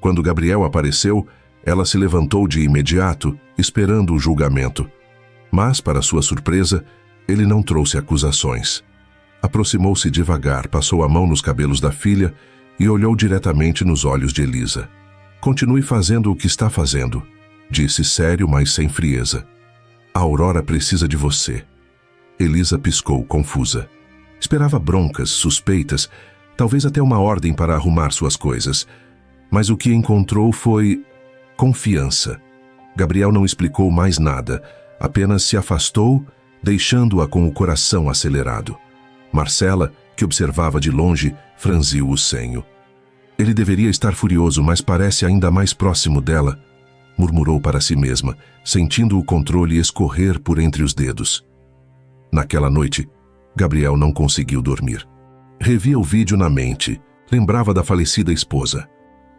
Quando Gabriel apareceu, ela se levantou de imediato, esperando o julgamento. Mas, para sua surpresa, ele não trouxe acusações. Aproximou-se devagar, passou a mão nos cabelos da filha e olhou diretamente nos olhos de Elisa. Continue fazendo o que está fazendo, disse sério, mas sem frieza. A Aurora precisa de você. Elisa piscou, confusa. Esperava broncas, suspeitas, talvez até uma ordem para arrumar suas coisas. Mas o que encontrou foi confiança. Gabriel não explicou mais nada, apenas se afastou, deixando-a com o coração acelerado. Marcela, que observava de longe, franziu o senho. Ele deveria estar furioso, mas parece ainda mais próximo dela, murmurou para si mesma, sentindo o controle escorrer por entre os dedos. Naquela noite, Gabriel não conseguiu dormir. Revia o vídeo na mente, lembrava da falecida esposa,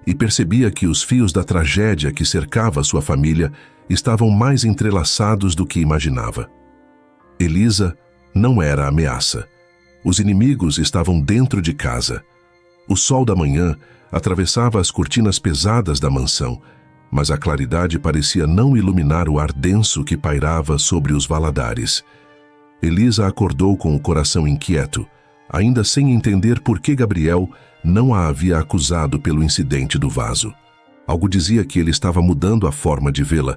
e percebia que os fios da tragédia que cercava sua família estavam mais entrelaçados do que imaginava. Elisa não era a ameaça. Os inimigos estavam dentro de casa. O sol da manhã atravessava as cortinas pesadas da mansão, mas a claridade parecia não iluminar o ar denso que pairava sobre os valadares. Elisa acordou com o coração inquieto, ainda sem entender por que Gabriel não a havia acusado pelo incidente do vaso. Algo dizia que ele estava mudando a forma de vê-la,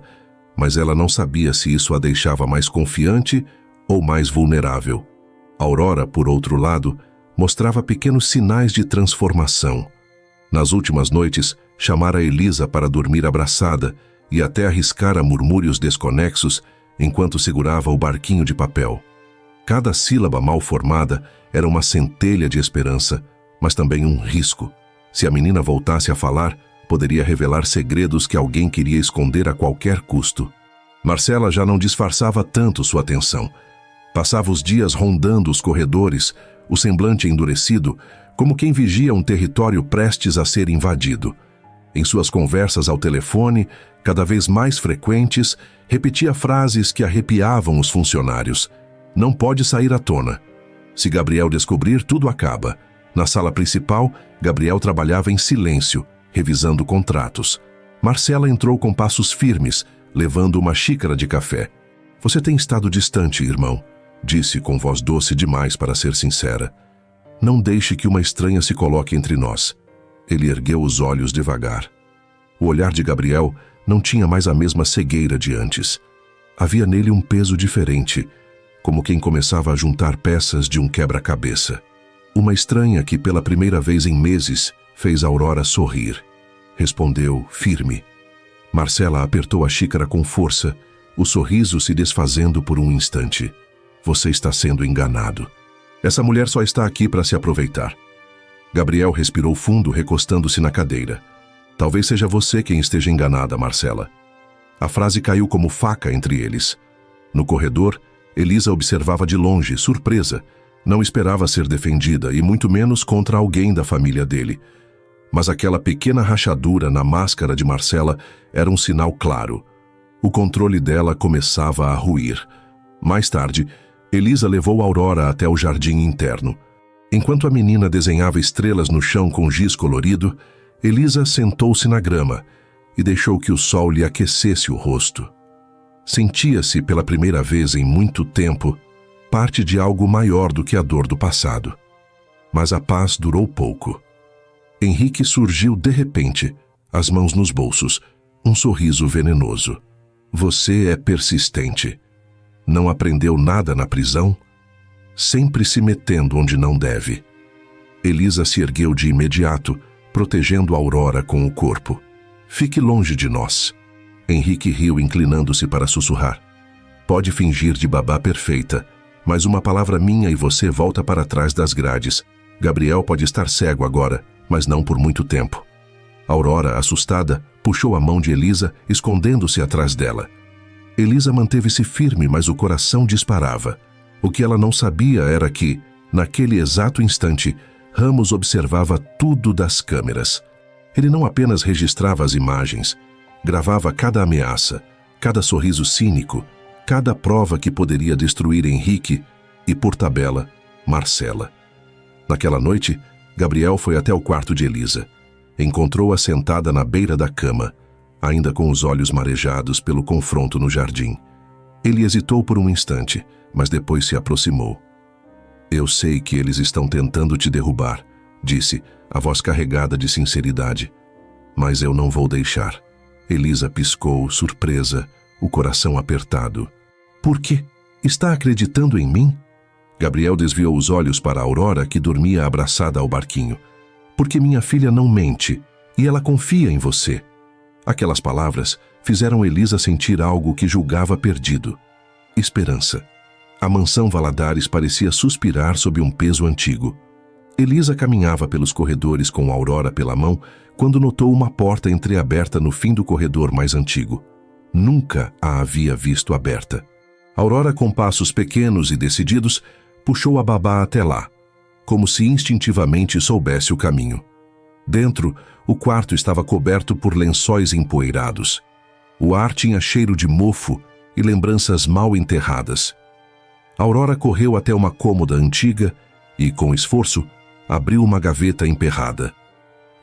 mas ela não sabia se isso a deixava mais confiante ou mais vulnerável. Aurora, por outro lado, mostrava pequenos sinais de transformação. Nas últimas noites, chamara Elisa para dormir abraçada e até arriscara murmúrios desconexos enquanto segurava o barquinho de papel. Cada sílaba mal formada era uma centelha de esperança, mas também um risco. Se a menina voltasse a falar, poderia revelar segredos que alguém queria esconder a qualquer custo. Marcela já não disfarçava tanto sua atenção. Passava os dias rondando os corredores, o semblante endurecido, como quem vigia um território prestes a ser invadido. Em suas conversas ao telefone, cada vez mais frequentes, repetia frases que arrepiavam os funcionários. Não pode sair à tona. Se Gabriel descobrir, tudo acaba. Na sala principal, Gabriel trabalhava em silêncio, revisando contratos. Marcela entrou com passos firmes, levando uma xícara de café. Você tem estado distante, irmão, disse com voz doce demais para ser sincera. Não deixe que uma estranha se coloque entre nós. Ele ergueu os olhos devagar. O olhar de Gabriel não tinha mais a mesma cegueira de antes. Havia nele um peso diferente, como quem começava a juntar peças de um quebra-cabeça. Uma estranha que, pela primeira vez em meses, fez Aurora sorrir. Respondeu, firme. Marcela apertou a xícara com força, o sorriso se desfazendo por um instante. Você está sendo enganado. Essa mulher só está aqui para se aproveitar. Gabriel respirou fundo, recostando-se na cadeira. Talvez seja você quem esteja enganada, Marcela. A frase caiu como faca entre eles. No corredor, Elisa observava de longe, surpresa. Não esperava ser defendida, e muito menos contra alguém da família dele. Mas aquela pequena rachadura na máscara de Marcela era um sinal claro. O controle dela começava a ruir. Mais tarde, Elisa levou Aurora até o jardim interno. Enquanto a menina desenhava estrelas no chão com giz colorido, Elisa sentou-se na grama e deixou que o sol lhe aquecesse o rosto. Sentia-se, pela primeira vez em muito tempo, parte de algo maior do que a dor do passado. Mas a paz durou pouco. Henrique surgiu de repente, as mãos nos bolsos, um sorriso venenoso. Você é persistente. Não aprendeu nada na prisão? Sempre se metendo onde não deve. Elisa se ergueu de imediato, protegendo Aurora com o corpo. Fique longe de nós. Henrique riu, inclinando-se para sussurrar. Pode fingir de babá perfeita, mas uma palavra minha e você volta para trás das grades. Gabriel pode estar cego agora, mas não por muito tempo. Aurora, assustada, puxou a mão de Elisa, escondendo-se atrás dela. Elisa manteve-se firme, mas o coração disparava. O que ela não sabia era que, naquele exato instante, Ramos observava tudo das câmeras. Ele não apenas registrava as imagens, gravava cada ameaça, cada sorriso cínico, cada prova que poderia destruir Henrique e, por tabela, Marcela. Naquela noite, Gabriel foi até o quarto de Elisa. Encontrou-a sentada na beira da cama, ainda com os olhos marejados pelo confronto no jardim. Ele hesitou por um instante, mas depois se aproximou. Eu sei que eles estão tentando te derrubar, disse, a voz carregada de sinceridade. Mas eu não vou deixar. Elisa piscou, surpresa, o coração apertado. Por quê? Está acreditando em mim? Gabriel desviou os olhos para Aurora, que dormia abraçada ao barquinho. Porque minha filha não mente, e ela confia em você. Aquelas palavras fizeram Elisa sentir algo que julgava perdido. Esperança. A mansão Valadares parecia suspirar sob um peso antigo. Elisa caminhava pelos corredores com Aurora pela mão quando notou uma porta entreaberta no fim do corredor mais antigo. Nunca a havia visto aberta. Aurora, com passos pequenos e decididos, puxou a babá até lá, como se instintivamente soubesse o caminho. Dentro, o quarto estava coberto por lençóis empoeirados. O ar tinha cheiro de mofo e lembranças mal enterradas. Aurora correu até uma cômoda antiga e, com esforço, abriu uma gaveta emperrada.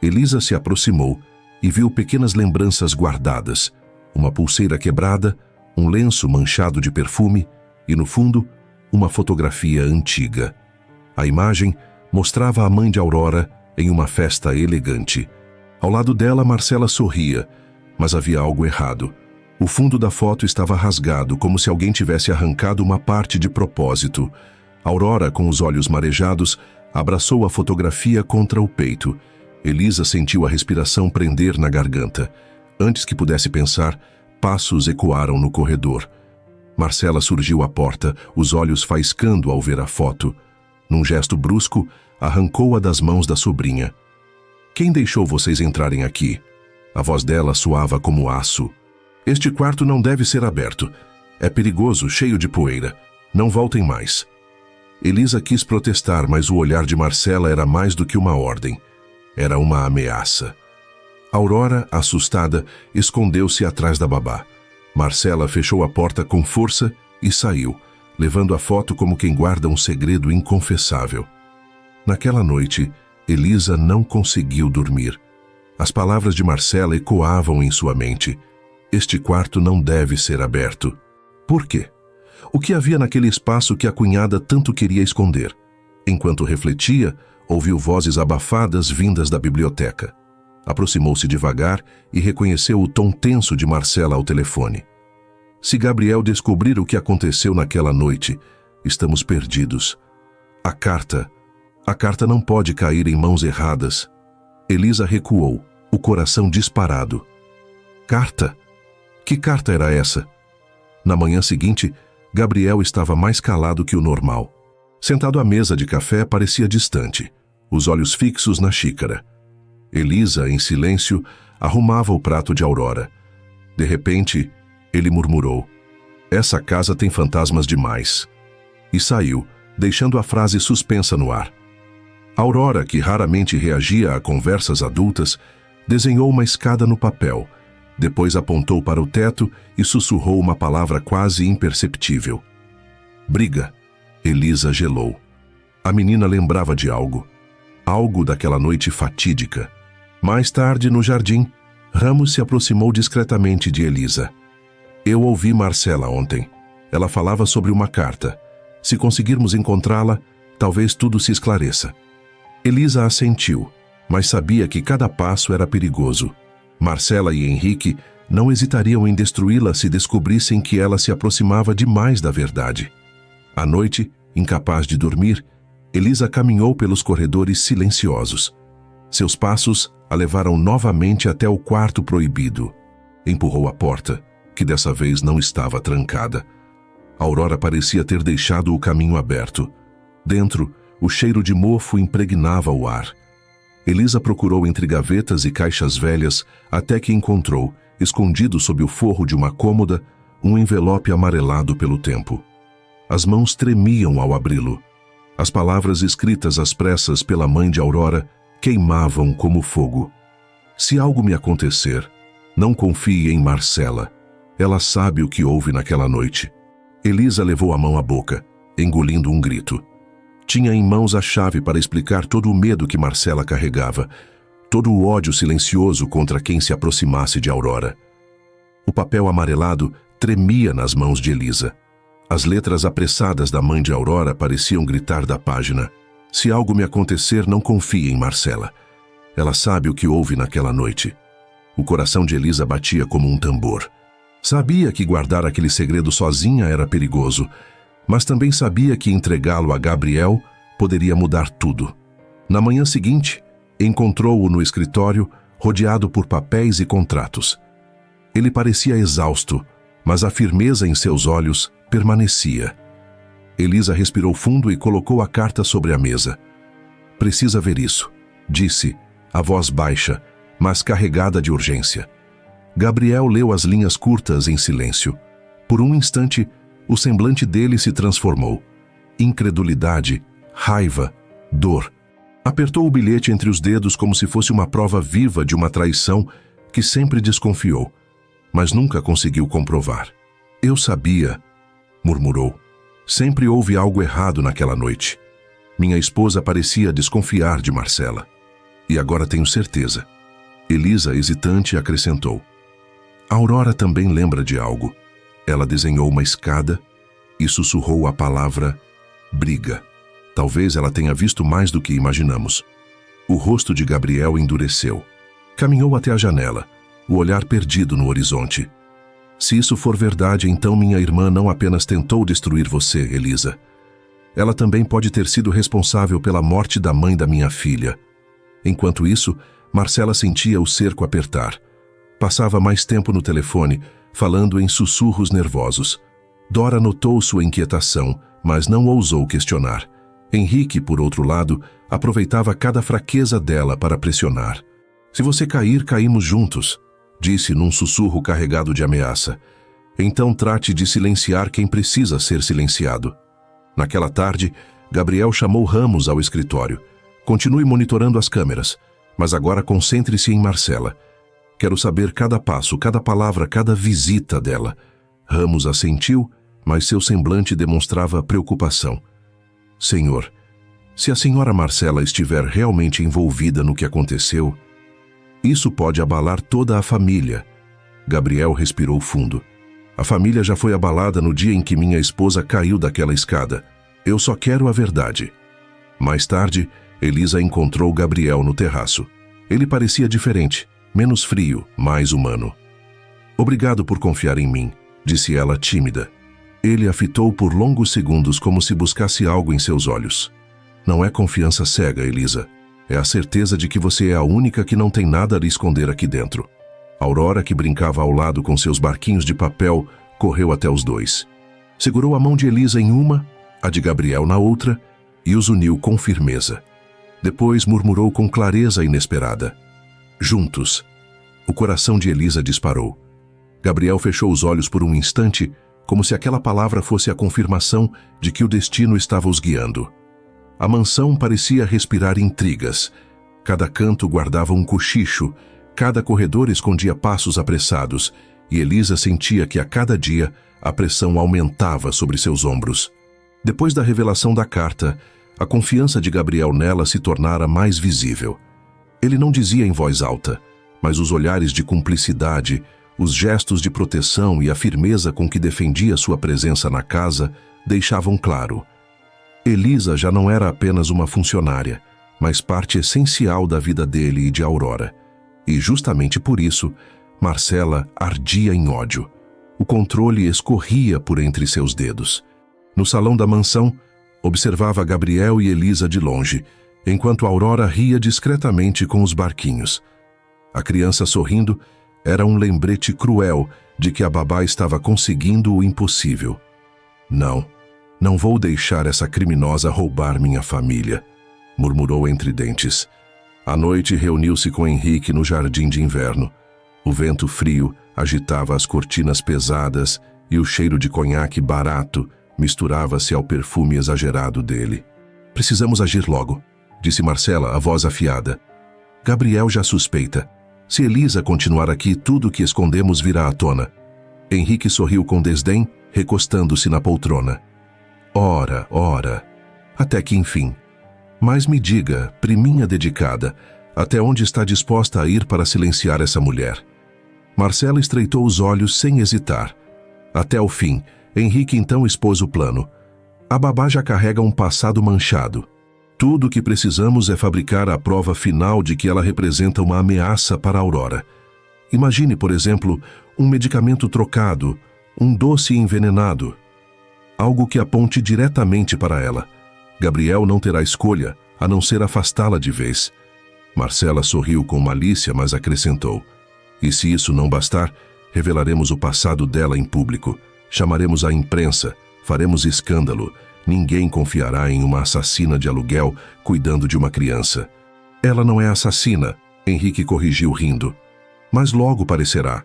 Elisa se aproximou e viu pequenas lembranças guardadas, uma pulseira quebrada, um lenço manchado de perfume e, no fundo, uma fotografia antiga. A imagem mostrava a mãe de Aurora em uma festa elegante. Ao lado dela, Marcela sorria, mas havia algo errado. O fundo da foto estava rasgado, como se alguém tivesse arrancado uma parte de propósito. Aurora, com os olhos marejados, abraçou a fotografia contra o peito. Elisa sentiu a respiração prender na garganta. Antes que pudesse pensar, passos ecoaram no corredor. Marcela surgiu à porta, os olhos faiscando ao ver a foto. Num gesto brusco, arrancou-a das mãos da sobrinha. "Quem deixou vocês entrarem aqui?" A voz dela soava como aço. "Este quarto não deve ser aberto. É perigoso, cheio de poeira. Não voltem mais." Elisa quis protestar, mas o olhar de Marcela era mais do que uma ordem. Era uma ameaça. Aurora, assustada, escondeu-se atrás da babá. Marcela fechou a porta com força e saiu, levando a foto como quem guarda um segredo inconfessável. Naquela noite, Elisa não conseguiu dormir. As palavras de Marcela ecoavam em sua mente. Este quarto não deve ser aberto. Por quê? O que havia naquele espaço que a cunhada tanto queria esconder? Enquanto refletia, ouviu vozes abafadas vindas da biblioteca. Aproximou-se devagar e reconheceu o tom tenso de Marcela ao telefone. Se Gabriel descobrir o que aconteceu naquela noite, estamos perdidos. A carta não pode cair em mãos erradas. Elisa recuou, o coração disparado. Carta? Que carta era essa? Na manhã seguinte, Gabriel estava mais calado que o normal. Sentado à mesa de café, parecia distante, os olhos fixos na xícara. Elisa, em silêncio, arrumava o prato de Aurora. De repente, ele murmurou: "Essa casa tem fantasmas demais." E saiu, deixando a frase suspensa no ar. Aurora, que raramente reagia a conversas adultas, desenhou uma escada no papel. Depois apontou para o teto e sussurrou uma palavra quase imperceptível. "Briga." Elisa gelou. A menina lembrava de algo. Algo daquela noite fatídica. Mais tarde, no jardim, Ramos se aproximou discretamente de Elisa. "Eu ouvi Marcela ontem. Ela falava sobre uma carta. Se conseguirmos encontrá-la, talvez tudo se esclareça." Elisa assentiu, mas sabia que cada passo era perigoso. Marcela e Henrique não hesitariam em destruí-la se descobrissem que ela se aproximava demais da verdade. À noite, incapaz de dormir, Elisa caminhou pelos corredores silenciosos. Seus passos a levaram novamente até o quarto proibido. Empurrou a porta, que dessa vez não estava trancada. Aurora parecia ter deixado o caminho aberto. Dentro, o cheiro de mofo impregnava o ar. Elisa procurou entre gavetas e caixas velhas até que encontrou, escondido sob o forro de uma cômoda, um envelope amarelado pelo tempo. As mãos tremiam ao abri-lo. As palavras escritas às pressas pela mãe de Aurora queimavam como fogo. "Se algo me acontecer, não confie em Marcela. Ela sabe o que houve naquela noite." Elisa levou a mão à boca, engolindo um grito. Tinha em mãos a chave para explicar todo o medo que Marcela carregava, todo o ódio silencioso contra quem se aproximasse de Aurora. O papel amarelado tremia nas mãos de Elisa. As letras apressadas da mãe de Aurora pareciam gritar da página: "Se algo me acontecer, não confie em Marcela. Ela sabe o que houve naquela noite." O coração de Elisa batia como um tambor. Sabia que guardar aquele segredo sozinha era perigoso, mas também sabia que entregá-lo a Gabriel poderia mudar tudo. Na manhã seguinte, encontrou-o no escritório, rodeado por papéis e contratos. Ele parecia exausto, mas a firmeza em seus olhos permanecia. Elisa respirou fundo e colocou a carta sobre a mesa. "Precisa ver isso", disse, a voz baixa, mas carregada de urgência. Gabriel leu as linhas curtas em silêncio. Por um instante, o semblante dele se transformou. Incredulidade, raiva, dor. Apertou o bilhete entre os dedos como se fosse uma prova viva de uma traição que sempre desconfiou, mas nunca conseguiu comprovar. "Eu sabia", murmurou. "Sempre houve algo errado naquela noite. Minha esposa parecia desconfiar de Marcela. E agora tenho certeza." Elisa, hesitante, acrescentou: "A Aurora também lembra de algo. Ela desenhou uma escada e sussurrou a palavra briga. Talvez ela tenha visto mais do que imaginamos." O rosto de Gabriel endureceu. Caminhou até a janela, o olhar perdido no horizonte. "Se isso for verdade, então minha irmã não apenas tentou destruir você, Elisa. Ela também pode ter sido responsável pela morte da mãe da minha filha. Enquanto isso, Marcela sentia o cerco apertar. Passava mais tempo no telefone, falando em sussurros nervosos. Dora notou sua inquietação, mas não ousou questionar. Henrique, por outro lado, aproveitava cada fraqueza dela para pressionar. Se você cair, caímos juntos, disse num sussurro carregado de ameaça. Então trate de silenciar quem precisa ser silenciado. Naquela tarde, Gabriel chamou Ramos ao escritório. Continue monitorando as câmeras, mas agora concentre-se em Marcela. Quero saber cada passo, cada palavra, cada visita dela. Ramos assentiu, mas seu semblante demonstrava preocupação. Senhor, se a senhora Marcela estiver realmente envolvida no que aconteceu, isso pode abalar toda a família. Gabriel respirou fundo. A família já foi abalada no dia em que minha esposa caiu daquela escada. Eu só quero a verdade. Mais tarde, Elisa encontrou Gabriel no terraço. Ele parecia diferente, menos frio, mais humano. Obrigado por confiar em mim, disse ela tímida. Ele a fitou por longos segundos como se buscasse algo em seus olhos. Não é confiança cega, Elisa. É a certeza de que você é a única que não tem nada a lhe esconder aqui dentro. Aurora, que brincava ao lado com seus barquinhos de papel, correu até os dois. Segurou a mão de Elisa em uma, a de Gabriel na outra, e os uniu com firmeza. Depois murmurou com clareza inesperada. Juntos. O coração de Elisa disparou. Gabriel fechou os olhos por um instante, como se aquela palavra fosse a confirmação de que o destino estava os guiando. A mansão parecia respirar intrigas. Cada canto guardava um cochicho, cada corredor escondia passos apressados, e Elisa sentia que a cada dia a pressão aumentava sobre seus ombros. Depois da revelação da carta, a confiança de Gabriel nela se tornara mais visível. Ele não dizia em voz alta, mas os olhares de cumplicidade, os gestos de proteção e a firmeza com que defendia sua presença na casa deixavam claro. Elisa já não era apenas uma funcionária, mas parte essencial da vida dele e de Aurora. E justamente por isso, Marcela ardia em ódio. O controle escorria por entre seus dedos. No salão da mansão, observava Gabriel e Elisa de longe, enquanto Aurora ria discretamente com os barquinhos. A criança sorrindo era um lembrete cruel de que a babá estava conseguindo o impossível. Não vou deixar essa criminosa roubar minha família, murmurou entre dentes. À noite reuniu-se com Henrique no jardim de inverno. O vento frio agitava as cortinas pesadas e o cheiro de conhaque barato misturava-se ao perfume exagerado dele. Precisamos agir logo, disse Marcela, a voz afiada. Gabriel já suspeita. Se Elisa continuar aqui, tudo o que escondemos virá à tona. Henrique sorriu com desdém, recostando-se na poltrona. Ora, até que enfim. Mas me diga, priminha dedicada, até onde está disposta a ir para silenciar essa mulher? Marcela estreitou os olhos sem hesitar. Até o fim, Henrique então expôs o plano. A babá já carrega um passado manchado. Tudo o que precisamos é fabricar a prova final de que ela representa uma ameaça para a Aurora. Imagine, por exemplo, um medicamento trocado, um doce envenenado. Algo que aponte diretamente para ela. Gabriel não terá escolha, a não ser afastá-la de vez. Marcela sorriu com malícia, mas acrescentou. E se isso não bastar, revelaremos o passado dela em público. Chamaremos a imprensa, faremos escândalo. Ninguém confiará em uma assassina de aluguel cuidando de uma criança. Ela não é assassina, Henrique corrigiu rindo. Mas logo parecerá.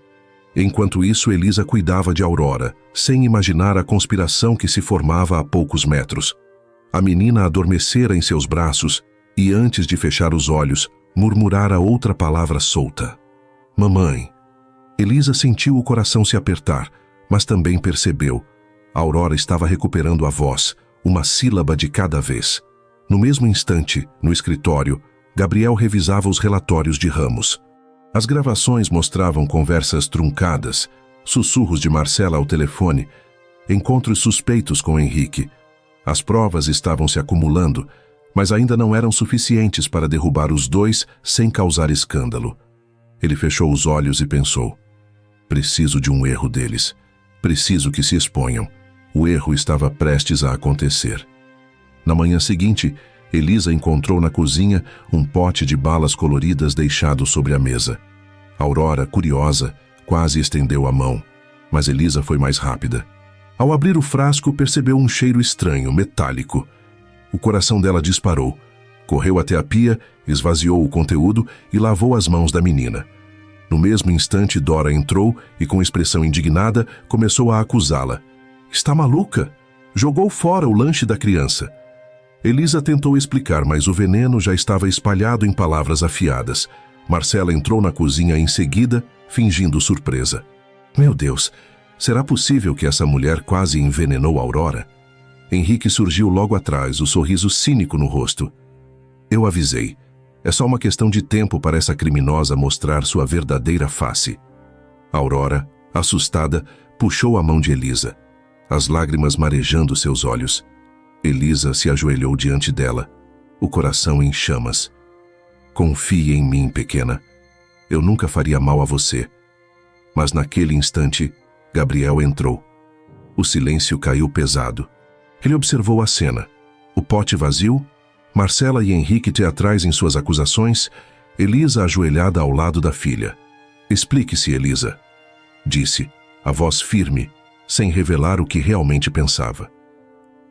Enquanto isso, Elisa cuidava de Aurora, sem imaginar a conspiração que se formava a poucos metros. A menina adormecera em seus braços e, antes de fechar os olhos, murmurara outra palavra solta. Mamãe. Elisa sentiu o coração se apertar, mas também percebeu. A Aurora estava recuperando a voz, uma sílaba de cada vez. No mesmo instante, no escritório, Gabriel revisava os relatórios de Ramos. As gravações mostravam conversas truncadas, sussurros de Marcela ao telefone, encontros suspeitos com Henrique. As provas estavam se acumulando, mas ainda não eram suficientes para derrubar os dois sem causar escândalo. Ele fechou os olhos e pensou. Preciso de um erro deles. Preciso que se exponham. O erro estava prestes a acontecer. Na manhã seguinte, Elisa encontrou na cozinha um pote de balas coloridas deixado sobre a mesa. Aurora, curiosa, quase estendeu a mão, mas Elisa foi mais rápida. Ao abrir o frasco, percebeu um cheiro estranho, metálico. O coração dela disparou. Correu até a pia, esvaziou o conteúdo e lavou as mãos da menina. No mesmo instante, Dora entrou e, com expressão indignada, começou a acusá-la. Está maluca? Jogou fora o lanche da criança. Elisa tentou explicar, mas o veneno já estava espalhado em palavras afiadas. Marcela entrou na cozinha em seguida, fingindo surpresa. Meu Deus, será possível que essa mulher quase envenenou Aurora? Henrique surgiu logo atrás, o sorriso cínico no rosto. Eu avisei. É só uma questão de tempo para essa criminosa mostrar sua verdadeira face. Aurora, assustada, puxou a mão de Elisa, as lágrimas marejando seus olhos. Elisa se ajoelhou diante dela, o coração em chamas. Confie em mim, pequena. Eu nunca faria mal a você. Mas naquele instante, Gabriel entrou. O silêncio caiu pesado. Ele observou a cena. O pote vazio, Marcela e Henrique teatrais em suas acusações, Elisa ajoelhada ao lado da filha. Explique-se, Elisa, disse, a voz firme, sem revelar o que realmente pensava.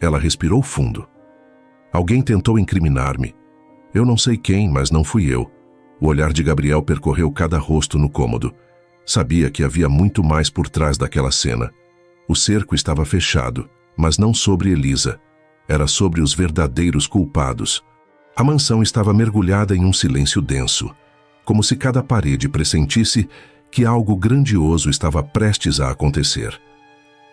Ela respirou fundo. Alguém tentou incriminar-me. Eu não sei quem, mas não fui eu. O olhar de Gabriel percorreu cada rosto no cômodo. Sabia que havia muito mais por trás daquela cena. O cerco estava fechado, mas não sobre Elisa. Era sobre os verdadeiros culpados. A mansão estava mergulhada em um silêncio denso, como se cada parede pressentisse que algo grandioso estava prestes a acontecer.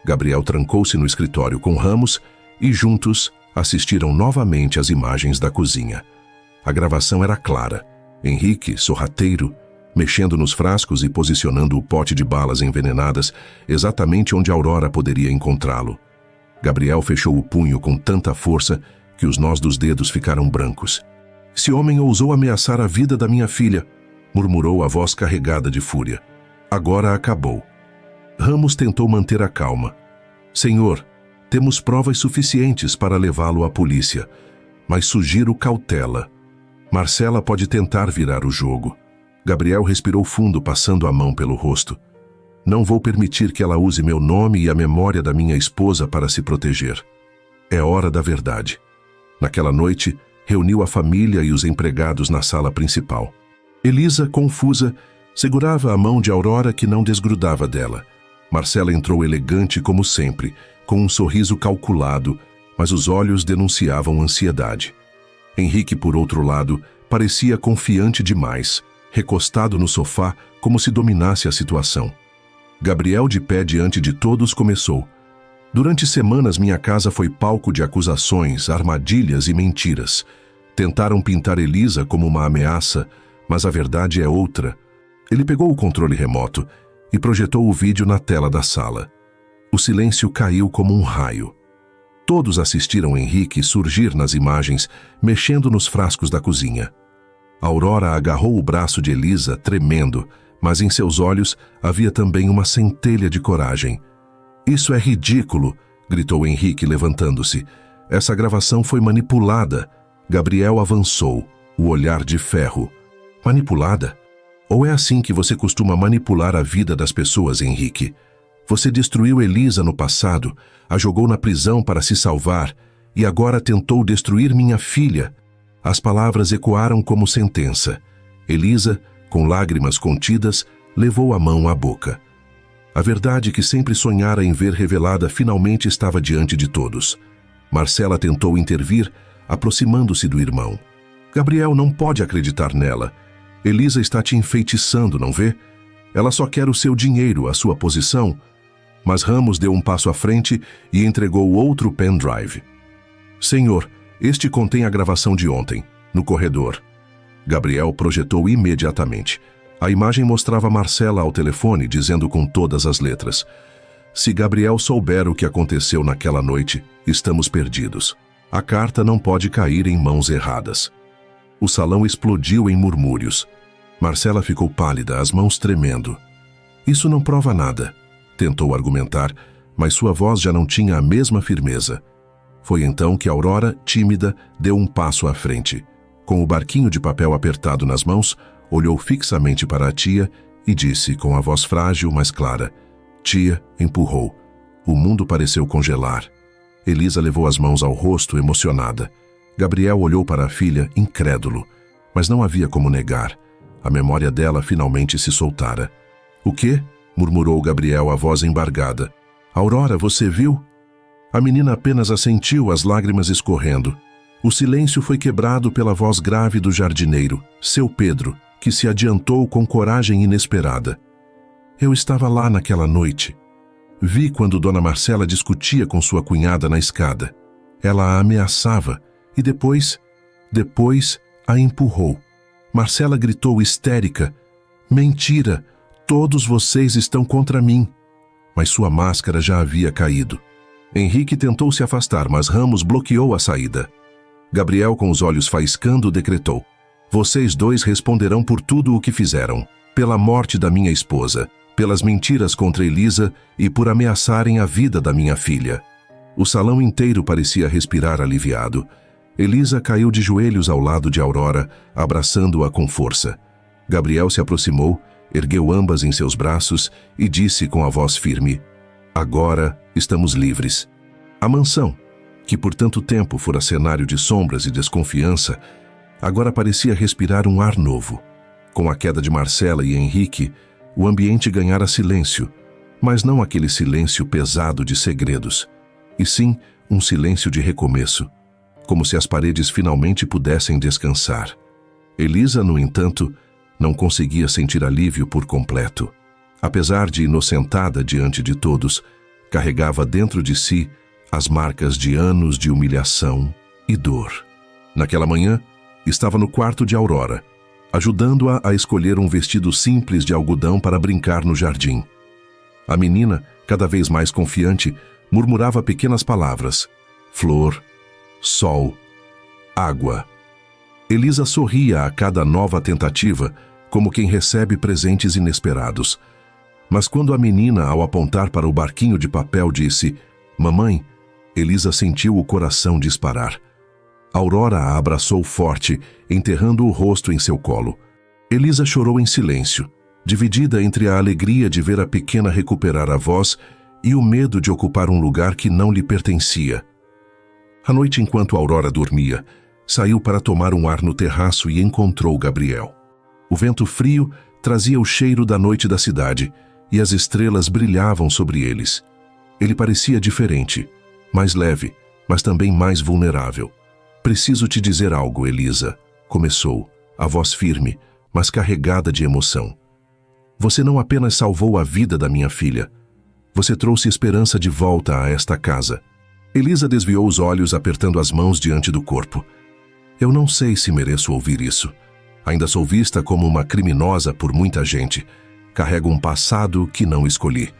Gabriel trancou-se no escritório com Ramos e juntos assistiram novamente às imagens da cozinha. A gravação era clara. Henrique, sorrateiro, mexendo nos frascos e posicionando o pote de balas envenenadas exatamente onde Aurora poderia encontrá-lo. Gabriel fechou o punho com tanta força que os nós dos dedos ficaram brancos. Esse homem ousou ameaçar a vida da minha filha, murmurou a voz carregada de fúria. Agora acabou. Ramos tentou manter a calma. Senhor, temos provas suficientes para levá-lo à polícia, mas sugiro cautela. Marcela pode tentar virar o jogo. Gabriel respirou fundo, passando a mão pelo rosto. Não vou permitir que ela use meu nome e a memória da minha esposa para se proteger. É hora da verdade. Naquela noite, reuniu a família e os empregados na sala principal. Elisa, confusa, segurava a mão de Aurora que não desgrudava dela. Marcela entrou elegante como sempre, com um sorriso calculado, mas os olhos denunciavam ansiedade. Henrique, por outro lado, parecia confiante demais, recostado no sofá como se dominasse a situação. Gabriel, de pé diante de todos, começou. Durante semanas minha casa foi palco de acusações, armadilhas e mentiras. Tentaram pintar Elisa como uma ameaça, mas a verdade é outra. Ele pegou o controle remoto e projetou o vídeo na tela da sala. O silêncio caiu como um raio. Todos assistiram Henrique surgir nas imagens, mexendo nos frascos da cozinha. Aurora agarrou o braço de Elisa, tremendo, mas em seus olhos havia também uma centelha de coragem. Isso é ridículo, gritou Henrique, levantando-se. Essa gravação foi manipulada. Gabriel avançou, o olhar de ferro. Manipulada? Ou é assim que você costuma manipular a vida das pessoas, Henrique? Você destruiu Elisa no passado, a jogou na prisão para se salvar e agora tentou destruir minha filha. As palavras ecoaram como sentença. Elisa, com lágrimas contidas, levou a mão à boca. A verdade que sempre sonhara em ver revelada finalmente estava diante de todos. Marcela tentou intervir, aproximando-se do irmão. Gabriel não pode acreditar nela. Elisa está te enfeitiçando, não vê? Ela só quer o seu dinheiro, a sua posição. Mas Ramos deu um passo à frente e entregou outro pendrive. Senhor, este contém a gravação de ontem, no corredor. Gabriel projetou imediatamente. A imagem mostrava Marcela ao telefone, dizendo com todas as letras: se Gabriel souber o que aconteceu naquela noite, estamos perdidos. A carta não pode cair em mãos erradas. O salão explodiu em murmúrios. Marcela ficou pálida, as mãos tremendo. Isso não prova nada, tentou argumentar, mas sua voz já não tinha a mesma firmeza. Foi então que Aurora, tímida, deu um passo à frente. Com o barquinho de papel apertado nas mãos, olhou fixamente para a tia e disse com a voz frágil, mas clara. Tia empurrou. O mundo pareceu congelar. Elisa levou as mãos ao rosto, emocionada. Gabriel olhou para a filha, incrédulo, mas não havia como negar. A memória dela finalmente se soltara. O quê? Murmurou Gabriel, a voz embargada. Aurora, você viu? A menina apenas assentiu, as lágrimas escorrendo. O silêncio foi quebrado pela voz grave do jardineiro, seu Pedro, que se adiantou com coragem inesperada. Eu estava lá naquela noite. Vi quando Dona Marcela discutia com sua cunhada na escada. Ela a ameaçava e depois a empurrou. Marcela gritou histérica. Mentira! Todos vocês estão contra mim. Mas sua máscara já havia caído. Henrique tentou se afastar, mas Ramos bloqueou a saída. Gabriel, com os olhos faiscando, decretou. Vocês dois responderão por tudo o que fizeram. Pela morte da minha esposa, pelas mentiras contra Elisa e por ameaçarem a vida da minha filha. O salão inteiro parecia respirar aliviado. Elisa caiu de joelhos ao lado de Aurora, abraçando-a com força. Gabriel se aproximou, ergueu ambas em seus braços e disse com a voz firme. Agora estamos livres. A mansão, que por tanto tempo fora cenário de sombras e desconfiança, agora parecia respirar um ar novo. Com a queda de Marcela e Henrique, o ambiente ganhara silêncio, mas não aquele silêncio pesado de segredos, e sim um silêncio de recomeço, como se as paredes finalmente pudessem descansar. Elisa, no entanto, não conseguia sentir alívio por completo. Apesar de inocentada diante de todos, carregava dentro de si as marcas de anos de humilhação e dor. Naquela manhã, estava no quarto de Aurora, ajudando-a a escolher um vestido simples de algodão para brincar no jardim. A menina, cada vez mais confiante, murmurava pequenas palavras. Flor, sol, água. Elisa sorria a cada nova tentativa, como quem recebe presentes inesperados. Mas quando a menina, ao apontar para o barquinho de papel, disse, Mamãe, Elisa sentiu o coração disparar. Aurora a abraçou forte, enterrando o rosto em seu colo. Elisa chorou em silêncio, dividida entre a alegria de ver a pequena recuperar a voz e o medo de ocupar um lugar que não lhe pertencia. À noite, enquanto Aurora dormia, saiu para tomar um ar no terraço e encontrou Gabriel. O vento frio trazia o cheiro da noite da cidade e as estrelas brilhavam sobre eles. Ele parecia diferente, mais leve, mas também mais vulnerável. Preciso te dizer algo, Elisa, começou, a voz firme, mas carregada de emoção. Você não apenas salvou a vida da minha filha, você trouxe esperança de volta a esta casa. Elisa desviou os olhos, apertando as mãos diante do corpo. Eu não sei se mereço ouvir isso. Ainda sou vista como uma criminosa por muita gente. Carrego um passado que não escolhi.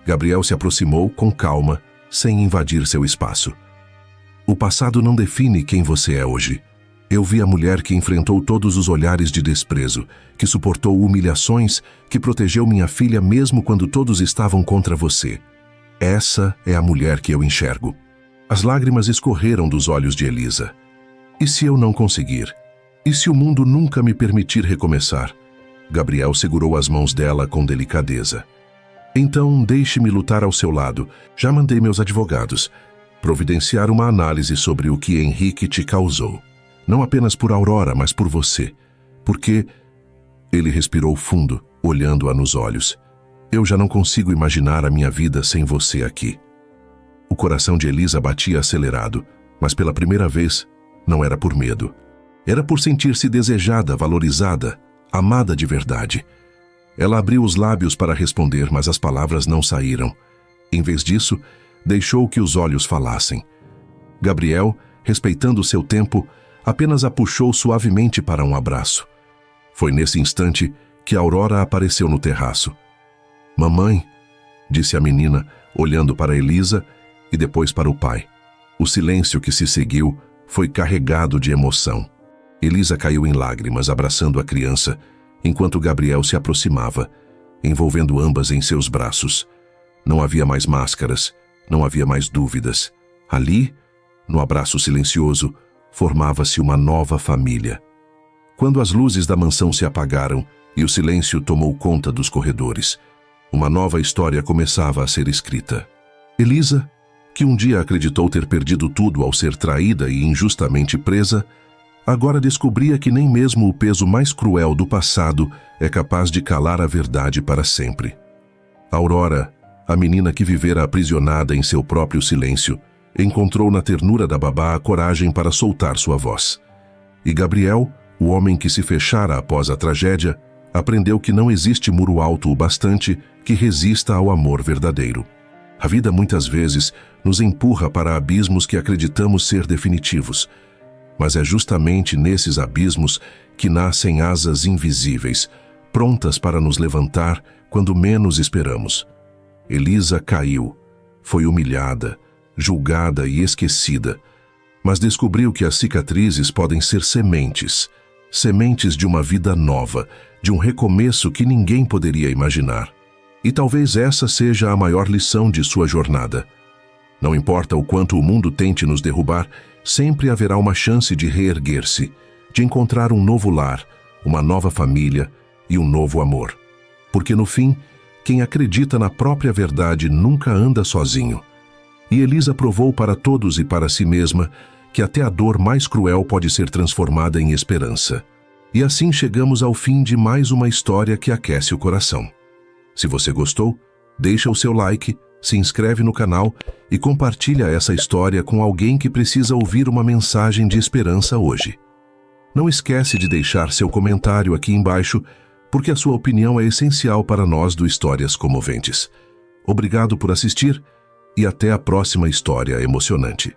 Gabriel se aproximou com calma, sem invadir seu espaço. O passado não define quem você é hoje. Eu vi a mulher que enfrentou todos os olhares de desprezo, que suportou humilhações, que protegeu minha filha mesmo quando todos estavam contra você. Essa é a mulher que eu enxergo. As lágrimas escorreram dos olhos de Elisa. E se eu não conseguir? E se o mundo nunca me permitir recomeçar? Gabriel segurou as mãos dela com delicadeza. Então, deixe-me lutar ao seu lado. Já mandei meus advogados providenciar uma análise sobre o que Henrique te causou. Não apenas por Aurora, mas por você. Porque... Ele respirou fundo, olhando-a nos olhos. Eu já não consigo imaginar a minha vida sem você aqui. O coração de Elisa batia acelerado, mas pela primeira vez, não era por medo. Era por sentir-se desejada, valorizada, amada de verdade. Ela abriu os lábios para responder, mas as palavras não saíram. Em vez disso, deixou que os olhos falassem. Gabriel, respeitando seu tempo, apenas a puxou suavemente para um abraço. Foi nesse instante que Aurora apareceu no terraço. Mamãe, disse a menina, olhando para Elisa e depois para o pai. O silêncio que se seguiu foi carregado de emoção. Elisa caiu em lágrimas, abraçando a criança, enquanto Gabriel se aproximava, envolvendo ambas em seus braços. Não havia mais máscaras, não havia mais dúvidas. Ali, No abraço silencioso, formava-se uma nova família. Quando as luzes da mansão se apagaram e o silêncio tomou conta dos corredores, uma nova história começava a ser escrita. Elisa, que um dia acreditou ter perdido tudo ao ser traída e injustamente presa, agora descobria que nem mesmo o peso mais cruel do passado é capaz de calar a verdade para sempre. Aurora, a menina que vivera aprisionada em seu próprio silêncio, encontrou na ternura da babá a coragem para soltar sua voz. E Gabriel, o homem que se fechara após a tragédia, aprendeu que não existe muro alto o bastante que resista ao amor verdadeiro. A vida muitas vezes nos empurra para abismos que acreditamos ser definitivos, mas é justamente nesses abismos que nascem asas invisíveis, prontas para nos levantar quando menos esperamos. Elisa caiu, foi humilhada, julgada e esquecida, mas descobriu que as cicatrizes podem ser sementes, sementes de uma vida nova, de um recomeço que ninguém poderia imaginar. E talvez essa seja a maior lição de sua jornada. Não importa o quanto o mundo tente nos derrubar, sempre haverá uma chance de reerguer-se, de encontrar um novo lar, uma nova família e um novo amor. Porque no fim, quem acredita na própria verdade nunca anda sozinho. E Elisa provou para todos e para si mesma que até a dor mais cruel pode ser transformada em esperança. E assim chegamos ao fim de mais uma história que aquece o coração. Se você gostou, deixa o seu like, se inscreve no canal e compartilha essa história com alguém que precisa ouvir uma mensagem de esperança hoje. Não esquece de deixar seu comentário aqui embaixo, porque a sua opinião é essencial para nós do Histórias Comoventes. Obrigado por assistir e até a próxima história emocionante.